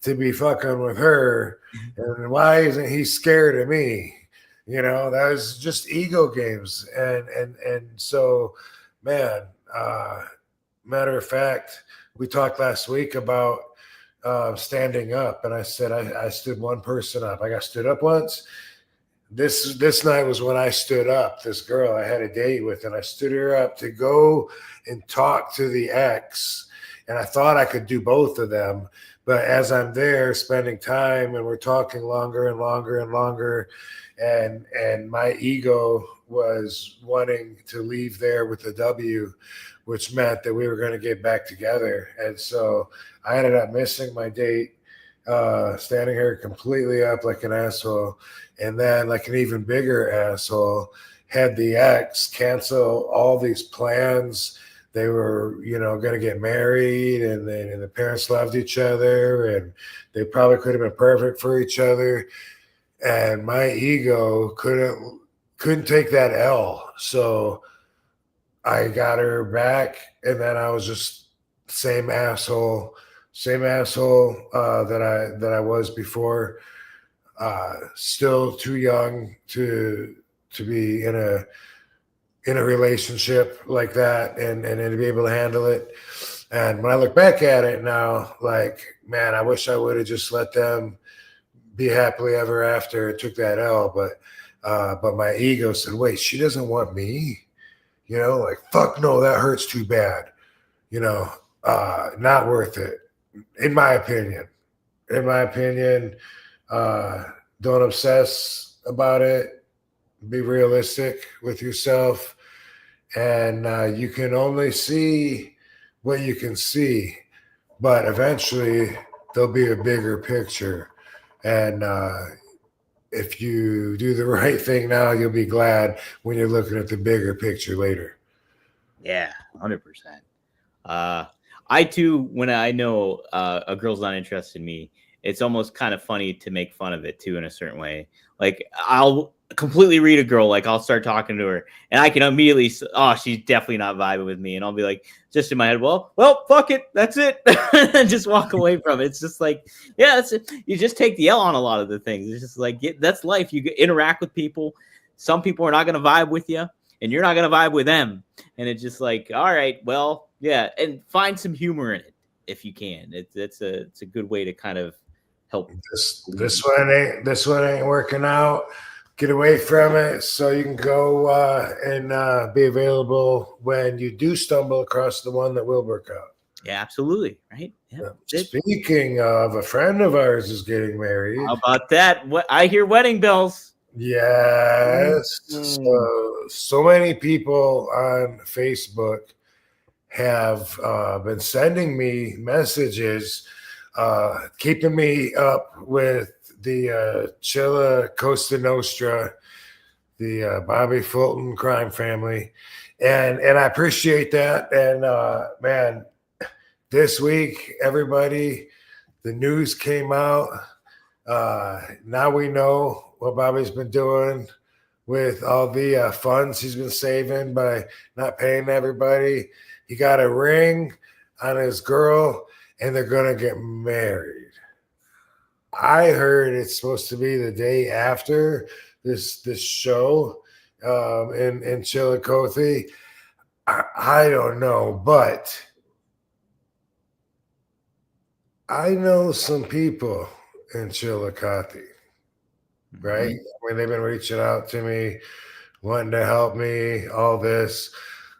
to be fucking with her? And why isn't he scared of me? That was just ego games. And so, man, matter of fact, we talked last week about standing up, and I said I stood one person up. I got stood up once. This night was when I stood up. This girl I had a date with, and I stood her up to go and talk to the ex, and I thought I could do both of them. But as I'm there spending time, and we're talking longer and longer and longer, and my ego was wanting to leave there with a W, which meant that we were going to get back together. And so I ended up missing my date, standing here completely up like an asshole. And then, like an even bigger asshole, had the ex cancel all these plans. They were, going to get married, and the parents loved each other, and they probably could have been perfect for each other. And my ego couldn't take that L. So I got her back, and then I was just same asshole that I was before. Still too young to be in a relationship like that, and to be able to handle it. And when I look back at it now, like, man, I wish I would have just let them be happily ever after. It took that L, but my ego said, wait, she doesn't want me? Like, fuck no, that hurts too bad. Not worth it, in my opinion. Don't obsess about it. Be realistic with yourself. And you can only see what you can see, but eventually there'll be a bigger picture. And if you do the right thing now, you'll be glad when you're looking at the bigger picture later. Yeah, 100%. I too, when I know a girl's not interested in me, it's almost kind of funny to make fun of it too, in a certain way. Like, I'll completely read a girl, like I'll start talking to her, and I can immediately, she's definitely not vibing with me, and I'll be like, just in my head, well, fuck it, that's it, and just walk away from it. It's just like, yeah, that's it. You just take the L on a lot of the things. It's just like, that's life. You interact with people. Some people are not going to vibe with you, and you're not going to vibe with them, and it's just like, all right, well, yeah, and find some humor in it if you can. It's a good way to kind of help. This one ain't working out. Get away from it so you can go and be available when you do stumble across the one that will work out. Yeah, absolutely. Right. Yeah. Speaking of, a friend of ours is getting married. How about that? What, I hear wedding bells. Yes. So many people on Facebook have been sending me messages, keeping me up with the Chilla Costa Nostra, the Bobby Fulton crime family. And I appreciate that. And man, this week, everybody, the news came out. Now we know what Bobby's been doing with all the funds he's been saving by not paying everybody. He got a ring on his girl, and they're gonna get married. I heard it's supposed to be the day after this show in Chillicothe. I don't know, but I know some people in Chillicothe, right? I mean, they've been reaching out to me, wanting to help me, all this.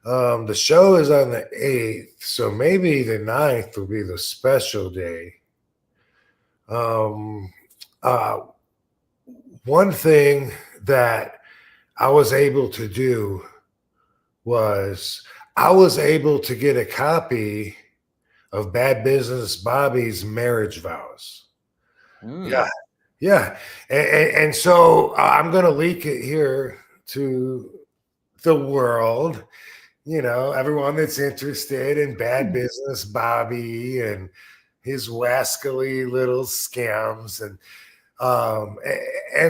The show is on the 8th, so maybe the 9th will be the special day. One thing that I was able to do was I was able to get a copy of Bad Business Bobby's marriage vows. Yeah. And so I'm going to leak it here to the world, everyone that's interested in Bad Business Bobby and his wascally little scams. And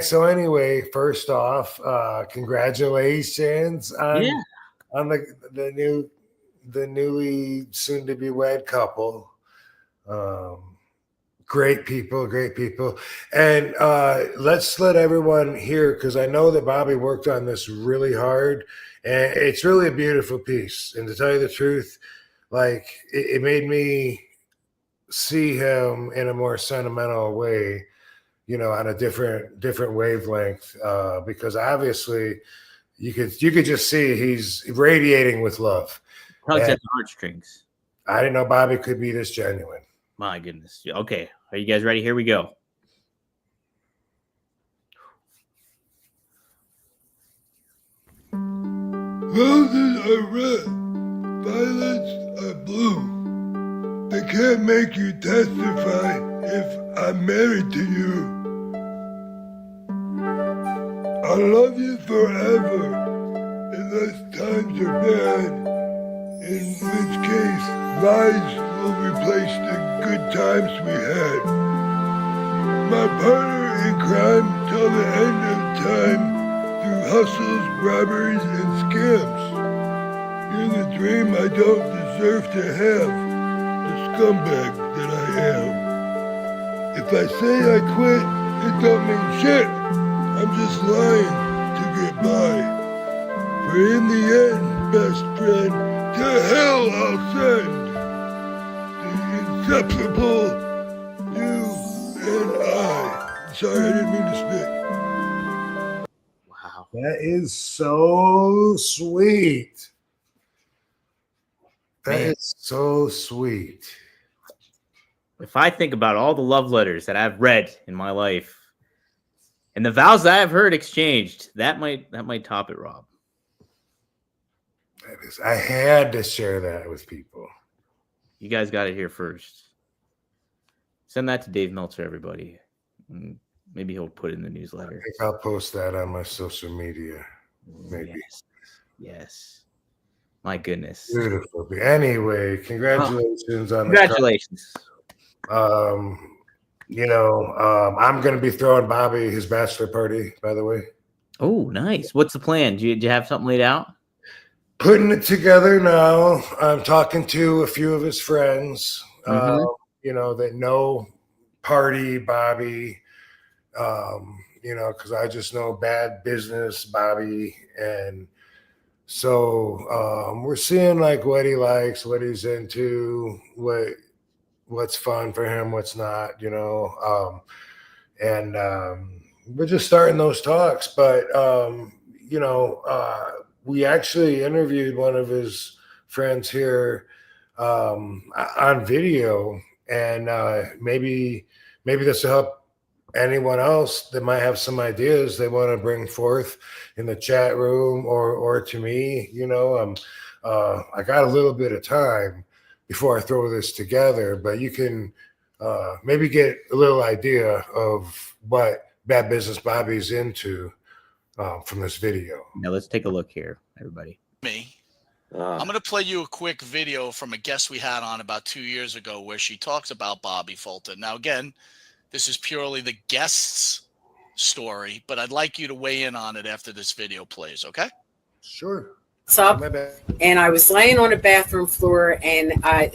so anyway, first off, congratulations on the newly soon to be wed couple. Great people. And let's let everyone hear, because I know that Bobby worked on this really hard, and it's really a beautiful piece. And to tell you the truth, like it made me see him in a more sentimental way, on a different wavelength, because obviously you could just see he's radiating with love. Tugs at the heartstrings. I didn't know Bobby could be this genuine. My goodness. Okay. Are you guys ready? Here we go. Roses are red, violets are blue. They can't make you testify if I'm married to you. I'll love you forever, unless times are bad, in which case lies will replace the good times we had. My partner in crime till the end of time, through hustles, robberies, and scams. You're the dream I don't deserve to have, the scumbag that I am. If I say I quit, it don't mean shit. I'm just lying to get by. For in the end, best friend, to hell I'll send the inseparable you and I. Sorry, I didn't mean to spit. Wow. That is so sweet. That is so sweet. If I think about all the love letters that I've read in my life and the vows that I've heard exchanged, that might top it, Rob. That is, I had to share that with people. You guys got it here first. Send that to Dave Meltzer, everybody. Maybe he'll put it in the newsletter. I think I'll post that on my social media. Maybe. Yes. My goodness. Beautiful. Anyway, congratulations on congratulations. I'm going to be throwing Bobby his bachelor party, by the way. Oh, nice. What's the plan? Do you have something laid out? Putting it together now. I'm talking to a few of his friends, that know Party Bobby, because I just know Bad Business Bobby. And so we're seeing like what he likes, what he's into, what's fun for him, what's not, and we're just starting those talks. But we actually interviewed one of his friends here on video, and maybe this will help anyone else that might have some ideas they want to bring forth in the chat room or to me. I got a little bit of time before I throw this together, but you can maybe get a little idea of what Bad Business Bobby's into from this video. Now let's take a look here, everybody. I'm going to play you a quick video from a guest we had on about 2 years ago where she talks about Bobby Fulton. Now, again, this is purely the guest's story, but I'd like you to weigh in on it after this video plays, okay? Sure. Up, My bad. and I was laying on the bathroom floor, and I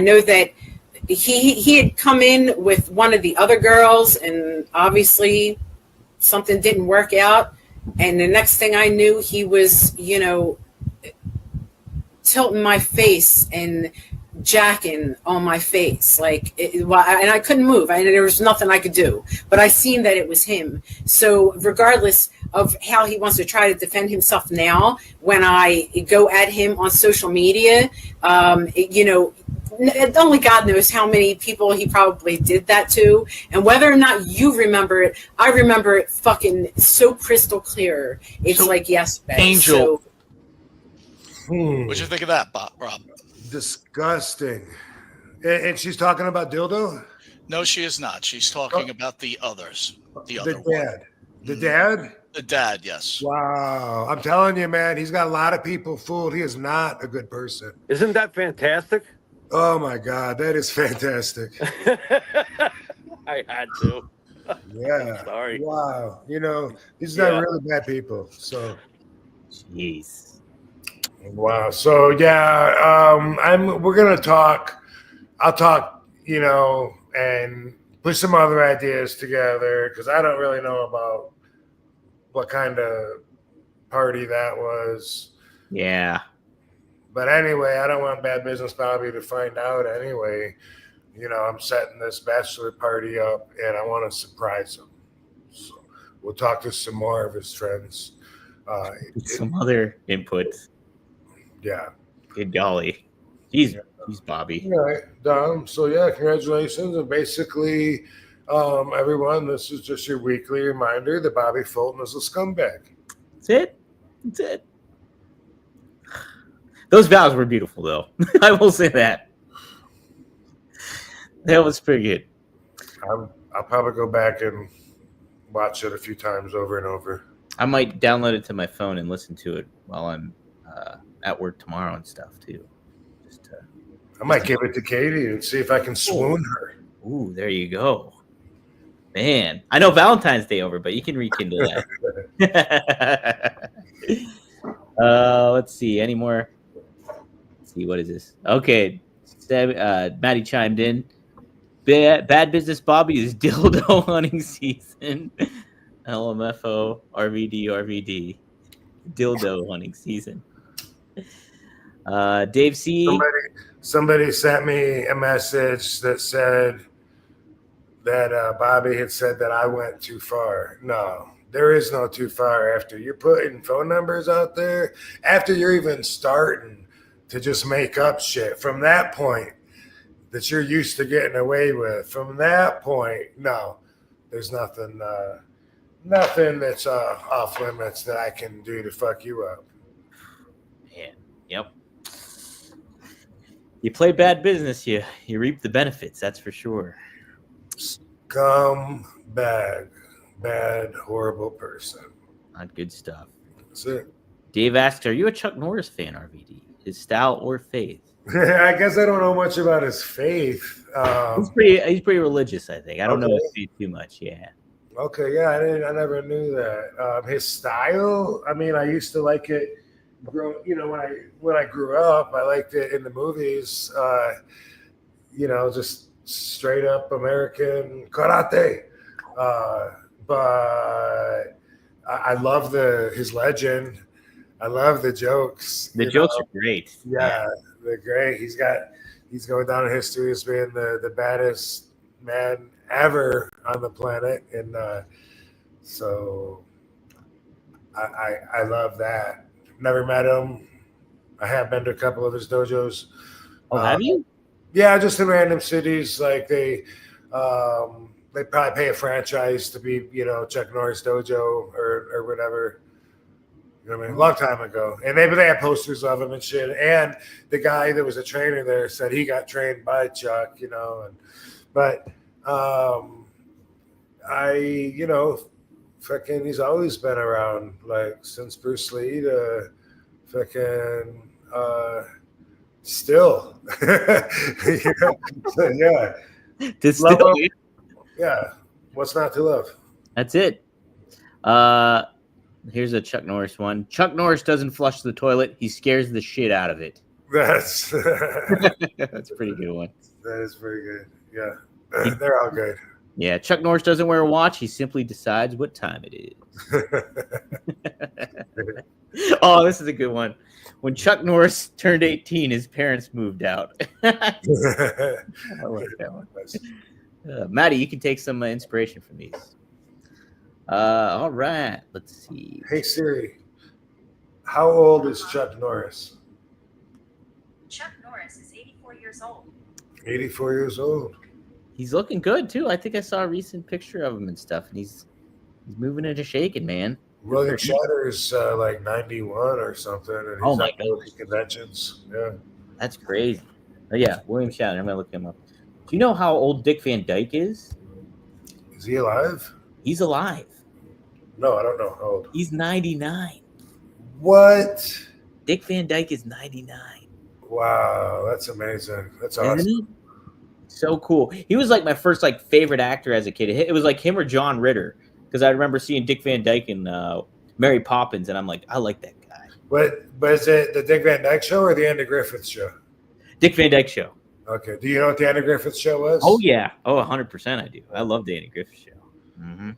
know that he had come in with one of the other girls, and obviously something didn't work out. And the next thing I knew, he was, tilting my face and jacking on my face, and I couldn't move. There was nothing I could do, but I seen that it was him. So regardless of how he wants to try to defend himself now, when I go at him on social media, only God knows how many people he probably did that to, and whether or not you remember it, I remember it fucking so crystal clear. It's like yesterday. Angel. So, What'd you think of that, Rob? Disgusting. And she's talking about dildo? No, she is not. She's talking about the others. The other dad. one. The dad? The dad, yes. Wow. I'm telling you, man, he's got a lot of people fooled. He is not a good person. Isn't that fantastic? Oh, my God. That is fantastic. I had to. Yeah. Sorry. Wow. These are really bad people. So. Jeez. Wow. So we're gonna talk. I'll talk, and put some other ideas together because I don't really know about what kind of party that was. Yeah. But anyway, I don't want Bad Business Bobby to find out anyway. I'm setting this bachelor party up and I want to surprise him. So we'll talk to some more of his friends. Some other inputs. Yeah. Good golly. He's Bobby. All right, Dom. So congratulations. And basically, everyone, this is just your weekly reminder that Bobby Fulton is a scumbag. That's it. Those vows were beautiful, though. I will say that. That was pretty good. I'll probably go back and watch it a few times over and over. I might download it to my phone and listen to it while I'm at work tomorrow and stuff, too. I might give it to Katie and see if I can swoon her. Ooh, there you go. Man, I know Valentine's Day over, but you can rekindle that. Let's see. Any more? Let's see. What is this? Okay. Maddie chimed in. Bad Business Bobby is dildo hunting season. LMFO, RVD. Dildo hunting season. Dave C. Somebody sent me a message that said that Bobby had said that I went too far. No, there is no too far after you're putting phone numbers out there, after you're even starting to just make up shit. From that point that you're used to getting away with, from that point, no, there's nothing that's off limits that I can do to fuck you up. Man, yep. You play bad business, you reap the benefits. That's for sure. Scumbag, bad, horrible person. Not good stuff. That's it. Dave asks, "Are you a Chuck Norris fan, RVD? His style or faith?" I guess I don't know much about his faith. He's pretty religious, I think. I don't know his faith too much. Yeah. Okay, yeah, I never knew that. His style, I mean, I used to like it. When I grew up, I liked it in the movies. Just straight up American karate. But I love his legend. I love the jokes. The jokes are great. Yeah, they're great. He's going down in history as being the baddest man ever on the planet, and so I love that. Never met him. I have been to a couple of his dojos. Oh, have you? Yeah, just in random cities. Like they probably pay a franchise to be, Chuck Norris dojo or whatever. You know what I mean? A long time ago. And they have posters of him and shit. And the guy that was a trainer there said he got trained by Chuck, But fucking, he's always been around, like since Bruce Lee to fucking still. So, yeah. Still, yeah. What's not to love? That's it. Here's a Chuck Norris one. Chuck Norris doesn't flush the toilet. He scares the shit out of it. That's That's a pretty good one. that is very good. Yeah, they're all good. Yeah, Chuck Norris doesn't wear a watch. He simply decides what time it is. Oh, this is a good one. When Chuck Norris turned 18, his parents moved out. I like that one. Maddie, you can take some inspiration from these. All right, let's see. Hey Siri, how old is Chuck Norris? Chuck Norris is 84 years old. 84 years old. He's looking good too. I think I saw a recent picture of him and stuff, and he's moving into shaking, man. William Shatner's like 91 or something, and he's at all these conventions. Yeah, that's crazy. Oh, yeah, William Shatner. I'm gonna look him up. Do you know how old Dick Van Dyke is? Is he alive? He's alive. No, I don't know how old. He's 99. What? Dick Van Dyke is 99. Wow, that's amazing. That's awesome. Isn't he? So cool. He was like my first like favorite actor as a kid. It was like him or John Ritter, because I remember seeing Dick Van Dyke in Mary Poppins, and I'm like, I like that guy. But is it the Dick Van Dyke Show or the Andy Griffith Show? Dick Van Dyke Show. Okay. Do you know what the Andy Griffith Show was? Oh yeah. Oh, 100% I do. I love the Andy Griffith Show. Mm-hmm.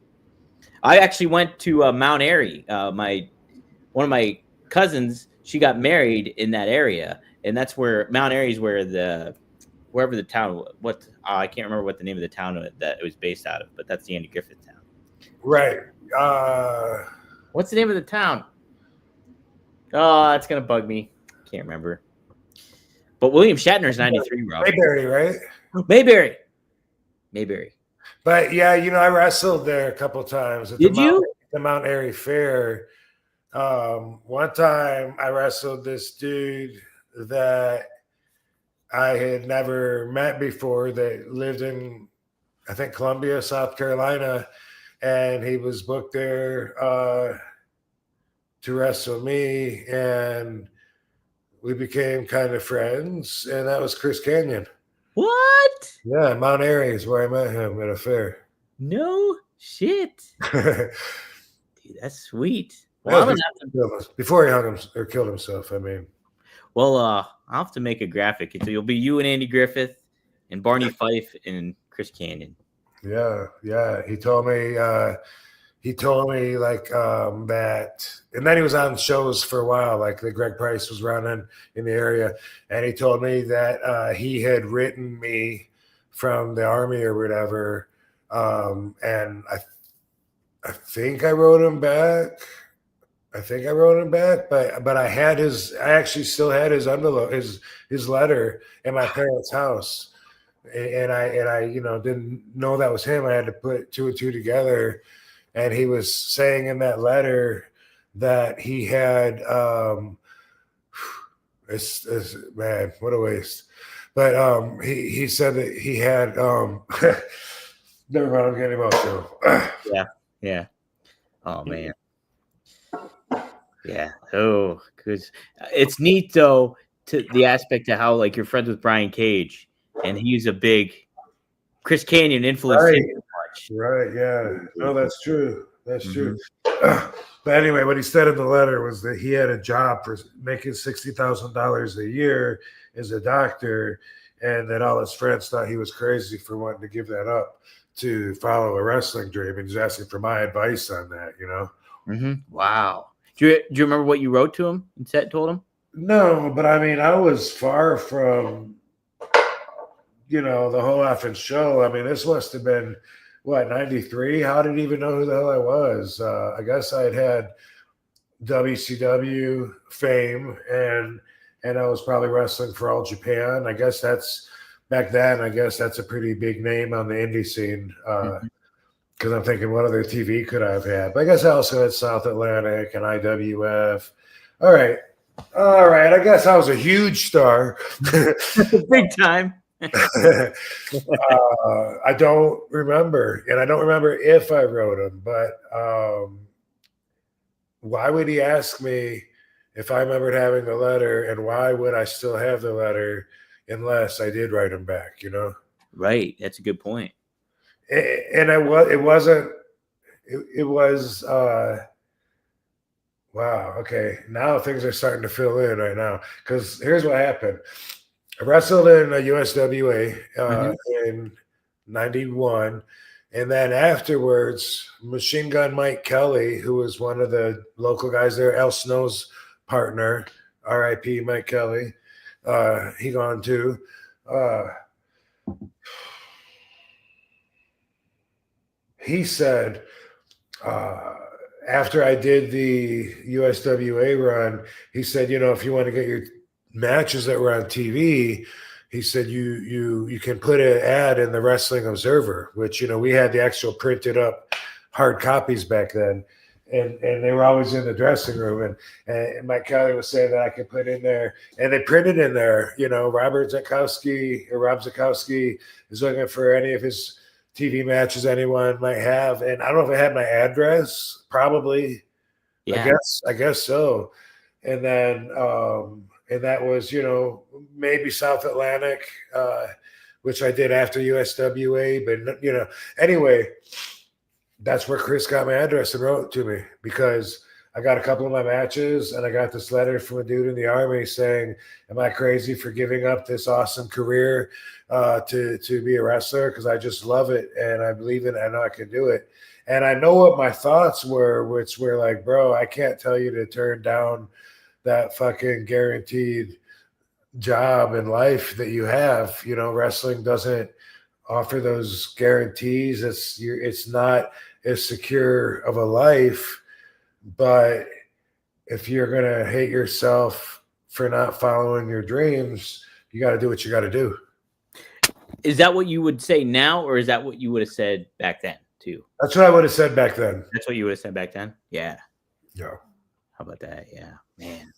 I actually went to Mount Airy. One of my cousins, she got married in that area, and that's where Mount Airy is wherever the town. I can't remember what the name of the town that it was based out of, but that's the Andy Griffith town. Right. What's the name of the town? Oh, that's gonna bug me. Can't remember. But William Shatner's 93, Rob. Mayberry, right? Mayberry. But yeah, I wrestled there a couple times. Did you? The Mount Airy Fair. One time I wrestled this dude that I had never met before that lived in, I think, Columbia, South Carolina. And he was booked there to wrestle me. And we became kind of friends. And that was Chris Kanyon. What? Yeah, Mount Airy is where I met him at a fair. No shit. Dude, that's sweet. Well, before he hung him or killed himself, I mean. Well, I'll have to make a graphic. So you'll be you and Andy Griffith and Barney Fife and Chris Kanyon. Yeah. He told me like that, and then he was on shows for a while, like the Greg Price was running in the area, and he told me that he had written me from the Army or whatever, and I think I wrote him back. But I actually still had his envelope, his letter in my parents' house. And I didn't know that was him. I had to put two and two together. And he was saying in that letter that he had, man, what a waste. But he said that he had, never mind, I'm getting emotional. Yeah. Oh, man. Yeah. Oh, because it's neat, though, to the aspect of how, like, you're friends with Brian Cage, and he's a big Chris Kanyon influence. Right. Yeah. No, that's true. That's true. But anyway, what he said in the letter was that he had a job for making $60,000 a year as a doctor, and that all his friends thought he was crazy for wanting to give that up to follow a wrestling dream. And he's asking for my advice on that, Wow. Do you remember what you wrote to him and told him? No, but I mean, I was far from, the whole effing show. I mean, this must have been, 93? How did he even know who the hell I was? I guess I had WCW fame, and I was probably wrestling for All Japan. I guess that's, back then, I guess that's a pretty big name on the indie scene. Because I'm thinking, what other TV could I have had? But I guess I also had South Atlantic and IWF. All right. I guess I was a huge star. Big time. I don't remember. And I don't remember if I wrote him. But why would he ask me if I remembered having the letter? And why would I still have the letter unless I did write him back, Right. That's a good point. And it it was wow. Okay, now things are starting to fill in right now. Because here's what happened: I wrestled in a USWA in '91, and then afterwards, Machine Gun Mike Kelly, who was one of the local guys there, El Snow's partner, R.I.P. Mike Kelly, he gone too. He said. After I did the USWA run, he said, if you want to get your matches that were on TV, he said you can put an ad in the Wrestling Observer, which we had the actual printed up hard copies back then, and they were always in the dressing room. And Mike Kelly was saying that I could put in there, and they printed in there. Rob Zakowski is looking for any of his TV matches anyone might have, and I don't know if it had my address. Probably, yeah. I guess so. And then, and that was maybe South Atlantic, which I did after USWA. But anyway, that's where Chris got my address and wrote it to me, because I got a couple of my matches, and I got this letter from a dude in the Army saying, "Am I crazy for giving up this awesome career to be a wrestler? Because I just love it, and I believe in it. I know I can do it." And I know what my thoughts were, which were like, bro, I can't tell you to turn down that fucking guaranteed job in life that you have. Wrestling doesn't offer those guarantees. It's not as secure of a life. But if you're going to hate yourself for not following your dreams, you got to do what you got to do. Is that what you would say now, or is that what you would have said back then too? That's what I would have said back then. That's what you would have said back then? Yeah. Yeah. How about that? Yeah, man.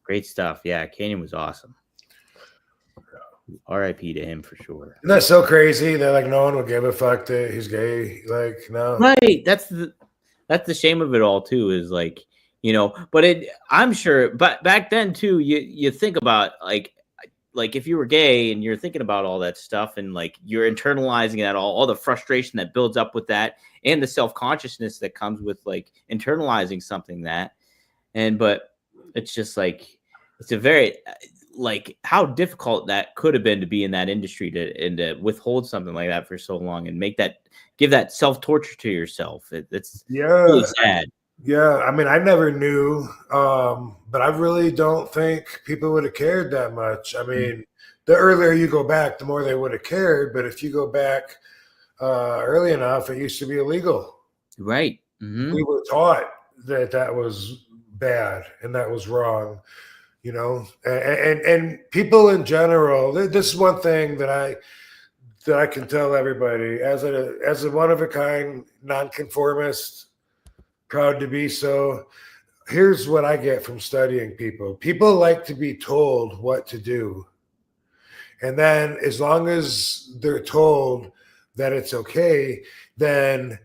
Great stuff. Yeah, Canyon was awesome. R.I.P. to him for sure. Isn't that so crazy that like no one would give a fuck that he's gay? Like, no. Right. That's the shame of it all too, is like, but I'm sure, but back then too, you think about like if you were gay and you're thinking about all that stuff, and like you're internalizing that all the frustration that builds up with that, and the self-consciousness that comes with like internalizing something but it's just like, it's a very, like, how difficult that could have been to be in that industry to withhold something like that for so long and give that self-torture to yourself. It's really sad. Yeah, I mean, I never knew, but I really don't think people would have cared that much. I mean, the earlier you go back, the more they would have cared. But if you go back early enough, it used to be illegal. Right. Mm-hmm. We were taught that was bad and that was wrong, and people in general. This is one thing that I can tell everybody as a one-of-a-kind nonconformist, proud to be so. Here's what I get from studying people. People like to be told what to do. And then as long as they're told that it's okay, then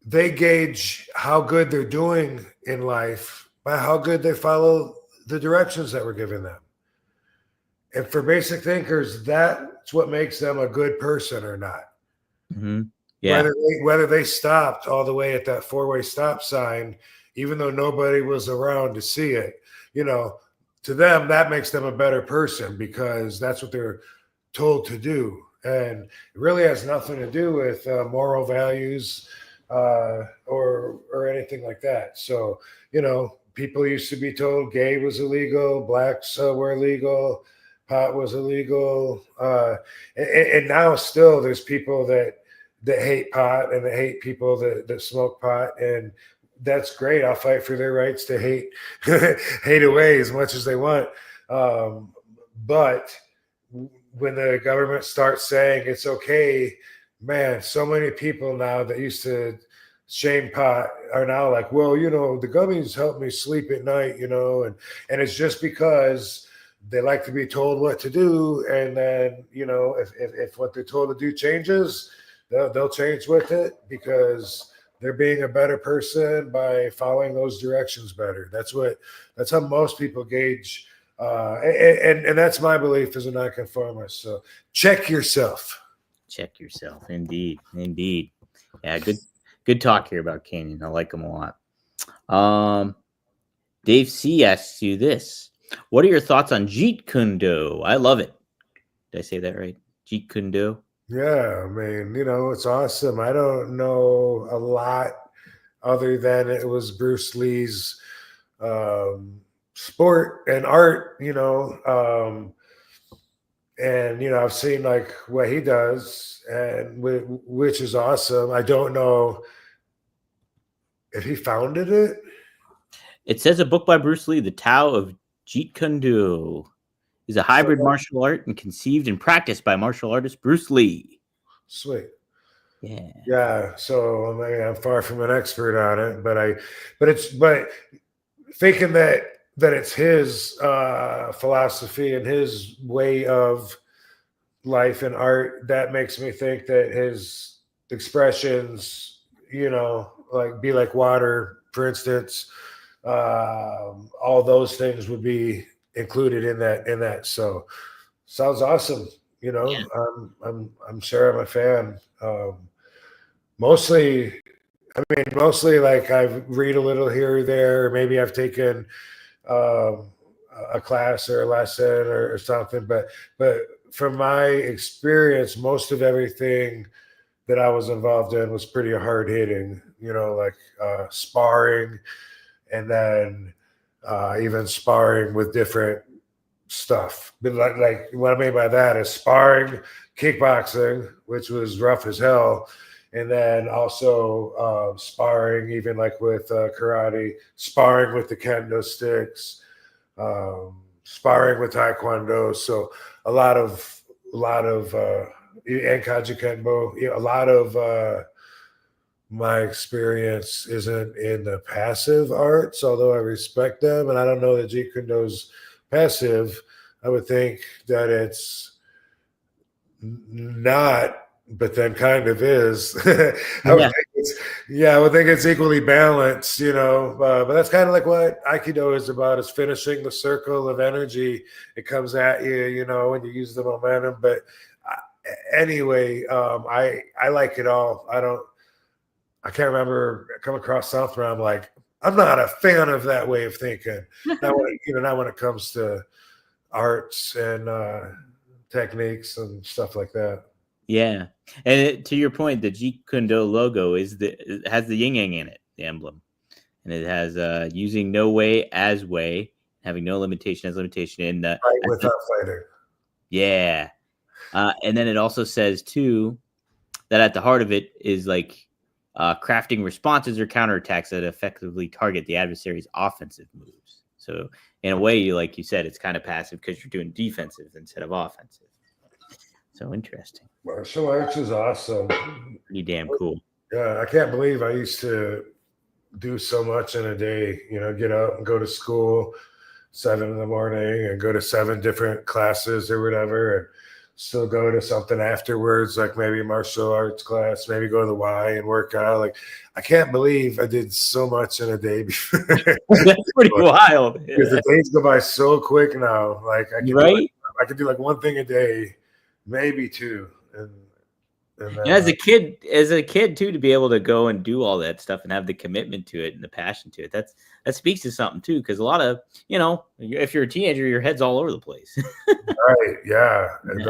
they gauge how good they're doing in life by how good they follow the directions that we're giving them. And for basic thinkers, that's what makes them a good person or not. Mm-hmm. Yeah. Whether they stopped all the way at that four-way stop sign, even though nobody was around to see it, to them, that makes them a better person because that's what they're told to do. And it really has nothing to do with moral values or anything like that. So, people used to be told gay was illegal, blacks were illegal, pot was illegal. And now still there's people that hate pot and that hate people that smoke pot, and that's great. I'll fight for their rights to hate away as much as they want. But when the government starts saying it's okay, man, so many people now that used to shame pot are now like, well, the gummies help me sleep at night, and it's just because they like to be told what to do. And then, if what they're told to do changes, they'll change with it because they're being a better person by following those directions better. That's how most people gauge. And that's my belief as a nonconformist. So check yourself. Check yourself. Indeed. Yeah. Good talk here about Canyon. I like him a lot. Dave C asks you this. What are your thoughts on Jeet Kune Do? I love it. Did I say that right? Jeet Kune Do? Yeah, I mean, it's awesome. I don't know a lot other than it was Bruce Lee's sport and art, and I've seen like what he does, and which is awesome. I don't know if he founded it. It says a book by Bruce Lee, The Tao of Jeet Kune Do, is a hybrid martial art and conceived and practiced by martial artist Bruce Lee. Sweet. Yeah. Yeah. So I'm far from an expert on it, but thinking that it's his philosophy and his way of life and art, that makes me think that his expressions, like be like water, for instance, all those things would be included in that. So sounds awesome. Yeah. I'm sure I'm a fan. Mostly like I read a little here or there. Maybe I've taken a class or a lesson or something, but from my experience, most of everything that I was involved in was pretty hard hitting, like sparring, and then even sparring with different stuff. But like what I mean by that is sparring, kickboxing, which was rough as hell, and then also sparring even like with karate, sparring with the kendo sticks, sparring with taekwondo. So a lot of and kajukenbo. A lot of my experience isn't in the passive arts, although I respect them, and I don't know that Jeet Kune Do's passive. I would think that it's not, but then kind of is. I would think it's equally balanced, but that's kind of like what Aikido is about, is finishing the circle of energy. It comes at you, when you use the momentum. But anyway, I like it all. I can't remember come across something where I'm like, I'm not a fan of that way of thinking. Not when it comes to arts and techniques and stuff like that. Yeah, and to your point, the Jeet Kune Do logo it has the yin yang in it, the emblem, and it has using no way as way, having no limitation as limitation in the right without fighting. Yeah, and then it also says too that at the heart of it is like crafting responses or counterattacks that effectively target the adversary's offensive moves. So in a way, like you said, it's kind of passive because you're doing defensive instead of offensive. So interesting. Martial arts is awesome. Pretty damn cool. Yeah, I can't believe I used to do so much in a day. Get up and go to school 7 in the morning and go to 7 different classes or whatever, and still go to something afterwards, like maybe a martial arts class, maybe go to the Y and work out. Like, I can't believe I did so much in a day before. That's pretty wild. Because the days go by so quick now. Like I could do like one thing a day, maybe 2. And as a kid too, to be able to go and do all that stuff and have the commitment to it and the passion to it, that speaks to something too. Because a lot of, if you're a teenager, your head's all over the place. Right. Yeah. And,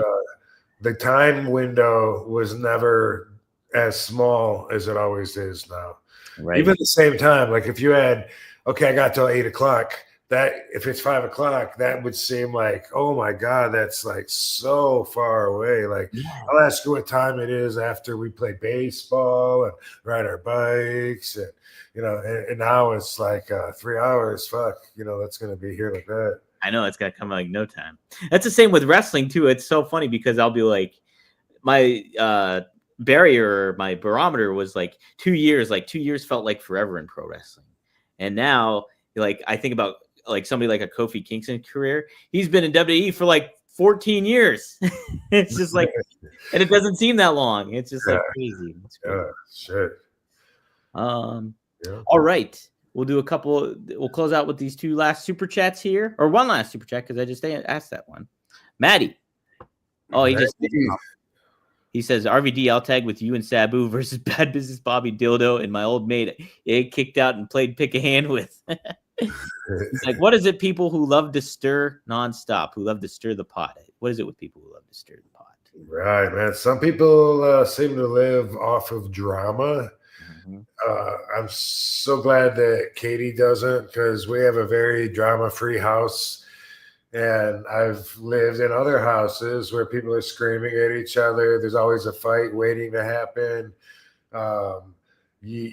the time window was never as small as it always is now. Right. Even at the same time, like if you had, I got till 8 o'clock. That if it's 5 o'clock, that would seem like, oh my God, that's like so far away. Like, I'll ask you what time it is after we play baseball and ride our bikes, and and now it's like 3 hours. Fuck, that's gonna be here like that. I know it's gonna come like no time. That's the same with wrestling too. It's so funny because I'll be like, my barrier, my barometer was like 2 years. Like 2 years felt like forever in pro wrestling, and now like I think about like somebody like a Kofi Kingston career. He's been in WWE for like 14 years. It's just like, and it doesn't seem that long. It's just like crazy. Yeah, sure. All right. We'll close out with these 2 last super chats here, or one last super chat because I just asked that one. Maddie. Oh, he He says, RVD, I'll tag with you and Sabu versus Bad Business Bobby Dildo and my old mate. It kicked out and played pick a hand with. He's like, what is it, people who love to stir nonstop, who love to stir the pot? What is it with people who love to stir the pot? Right, man. Some people seem to live off of drama. I'm so glad that Katie doesn't, because we have a very drama-free house. And I've lived in other houses where people are screaming at each other. There's always a fight waiting to happen. You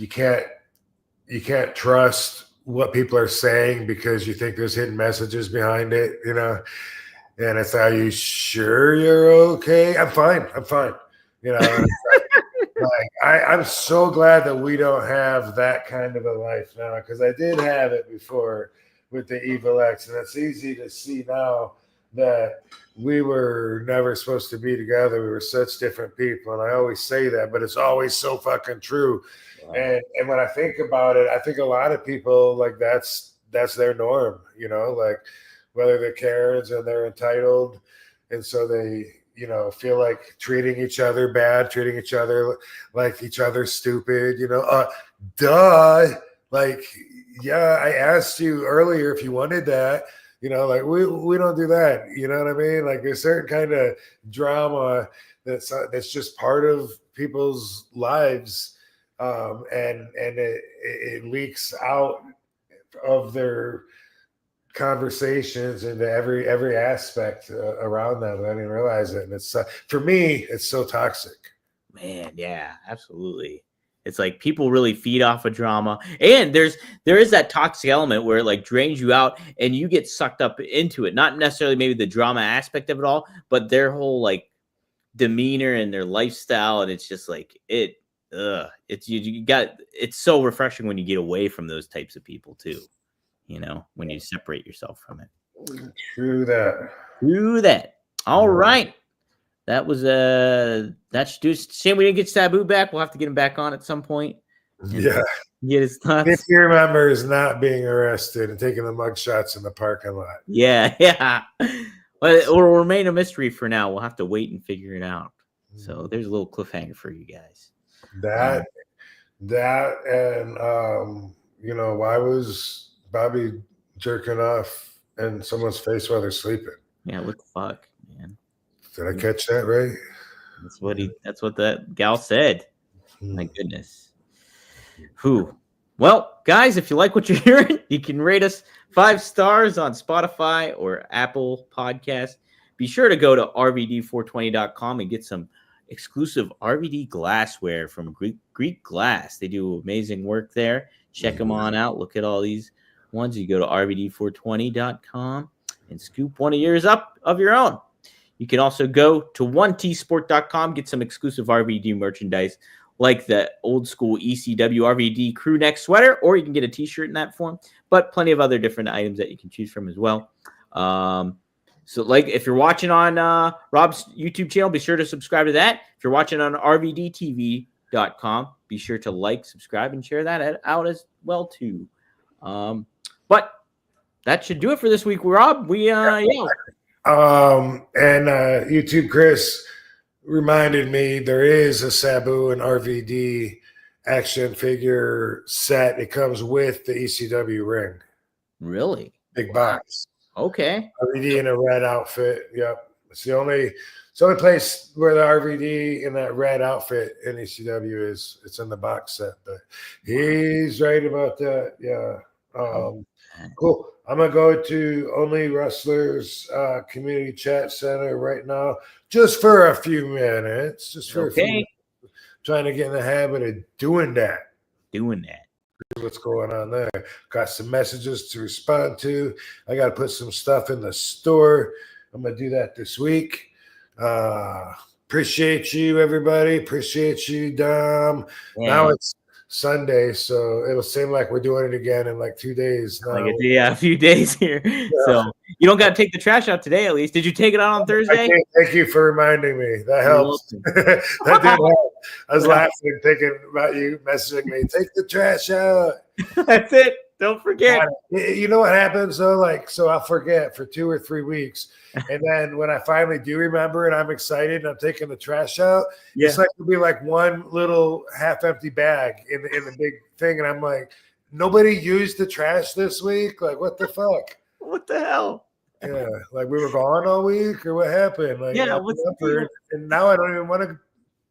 can't trust what people are saying because you think there's hidden messages behind it, you know. And it's, are you sure you're okay? I'm fine. You know, I'm so glad that we don't have that kind of a life now, because I did have it before with the Evil X, and it's easy to see now that we were never supposed to be together. We were such different people, and I always say that, but it's always so fucking true. Wow. And when I think about it, I think a lot of people, like, that's their norm, you know, like, whether they're Karens and they're entitled, and so they, you know, feel like treating each other bad, treating each other like each other stupid, you know, like, yeah, I asked you earlier if you wanted that, you know, like we don't do that, you know what I mean? Like, there's certain kind of drama that's just part of people's lives, and it leaks out of their conversations into every aspect around them. I didn't realize it, and it's for me, it's so toxic. Man, yeah, absolutely. It's like people really feed off of drama, and there is that toxic element where it like drains you out and you get sucked up into it. Not necessarily maybe the drama aspect of it all, but their whole like demeanor and their lifestyle, and it's just like it's so refreshing when you get away from those types of people too. You know, when you separate yourself from it. True that. All right. That was that's just shame we didn't get Sabu back. We'll have to get him back on at some point. Yeah. Get his thoughts. If you remember, is not being arrested and taking the mug shots in the parking lot. Yeah. But it will remain a mystery for now. We'll have to wait and figure it out. So there's a little cliffhanger for you guys. That and you know, why was Bobby jerking off in someone's face while they're sleeping? Yeah, what the fuck, man? Did I catch that right? That's what that gal said. My goodness. Whew. Well, guys, if you like what you're hearing, you can rate us 5 stars on Spotify or Apple Podcasts. Be sure to go to rvd420.com and get some exclusive RVD glassware from Greek Glass. They do amazing work there. Check them on out. Look at all these ones. You go to rvd420.com and scoop one of yours up of your own. You can also go to 1tsport.com, get some exclusive RVD merchandise like the old school ECW RVD crew neck sweater, or you can get a t-shirt in that form, but plenty of other different items that you can choose from as well. So like if you're watching on Rob's YouTube channel, be sure to subscribe to that. If you're watching on rvdtv.com, be sure to like, subscribe, and share that out as well too. But that should do it for this week, Rob. YouTube Chris reminded me there is a Sabu and RVD action figure set. It comes with the ECW ring. Really? Big box. Okay. RVD in a red outfit. Yep. It's the only place where the RVD in that red outfit in ECW is. It's in the box set, but he's right about that. Yeah. Cool. I'm going to go to Only Wrestlers Community Chat Center right now, just for a few minutes. Just for a few minutes. Trying to get in the habit of doing that. What's going on there? Got some messages to respond to. I got to put some stuff in the store. I'm going to do that this week. Appreciate you, everybody. Appreciate you, Dom. Yeah. Now it's Sunday, so it'll seem like we're doing it again in like 2 days now. A few days here. Yeah. So you don't got to take the trash out today, at least. Did you take it out on Thursday? Thank you for reminding me. That helps. That did help. I was laughing and thinking about you messaging me. Take the trash out. That's it. Don't forget. You know what happens though? Like, so I'll forget for 2 or 3 weeks. And then when I finally do remember and I'm excited and I'm taking the trash out, it's like it'll be like one little half-empty bag in the big thing. And I'm like, nobody used the trash this week? Like, what the fuck? What the hell? Yeah, like we were gone all week or what happened? Like, Yeah, what's the deal? And now I don't even want to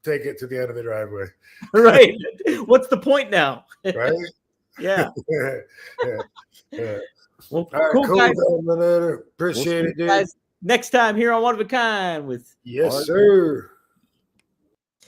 take it to the end of the driveway. Right. What's the point now? Right? Yeah. Yeah. Well, All right, cool guys. Appreciate it, dude. Guys, next time here on One of a Kind with Yes, sir.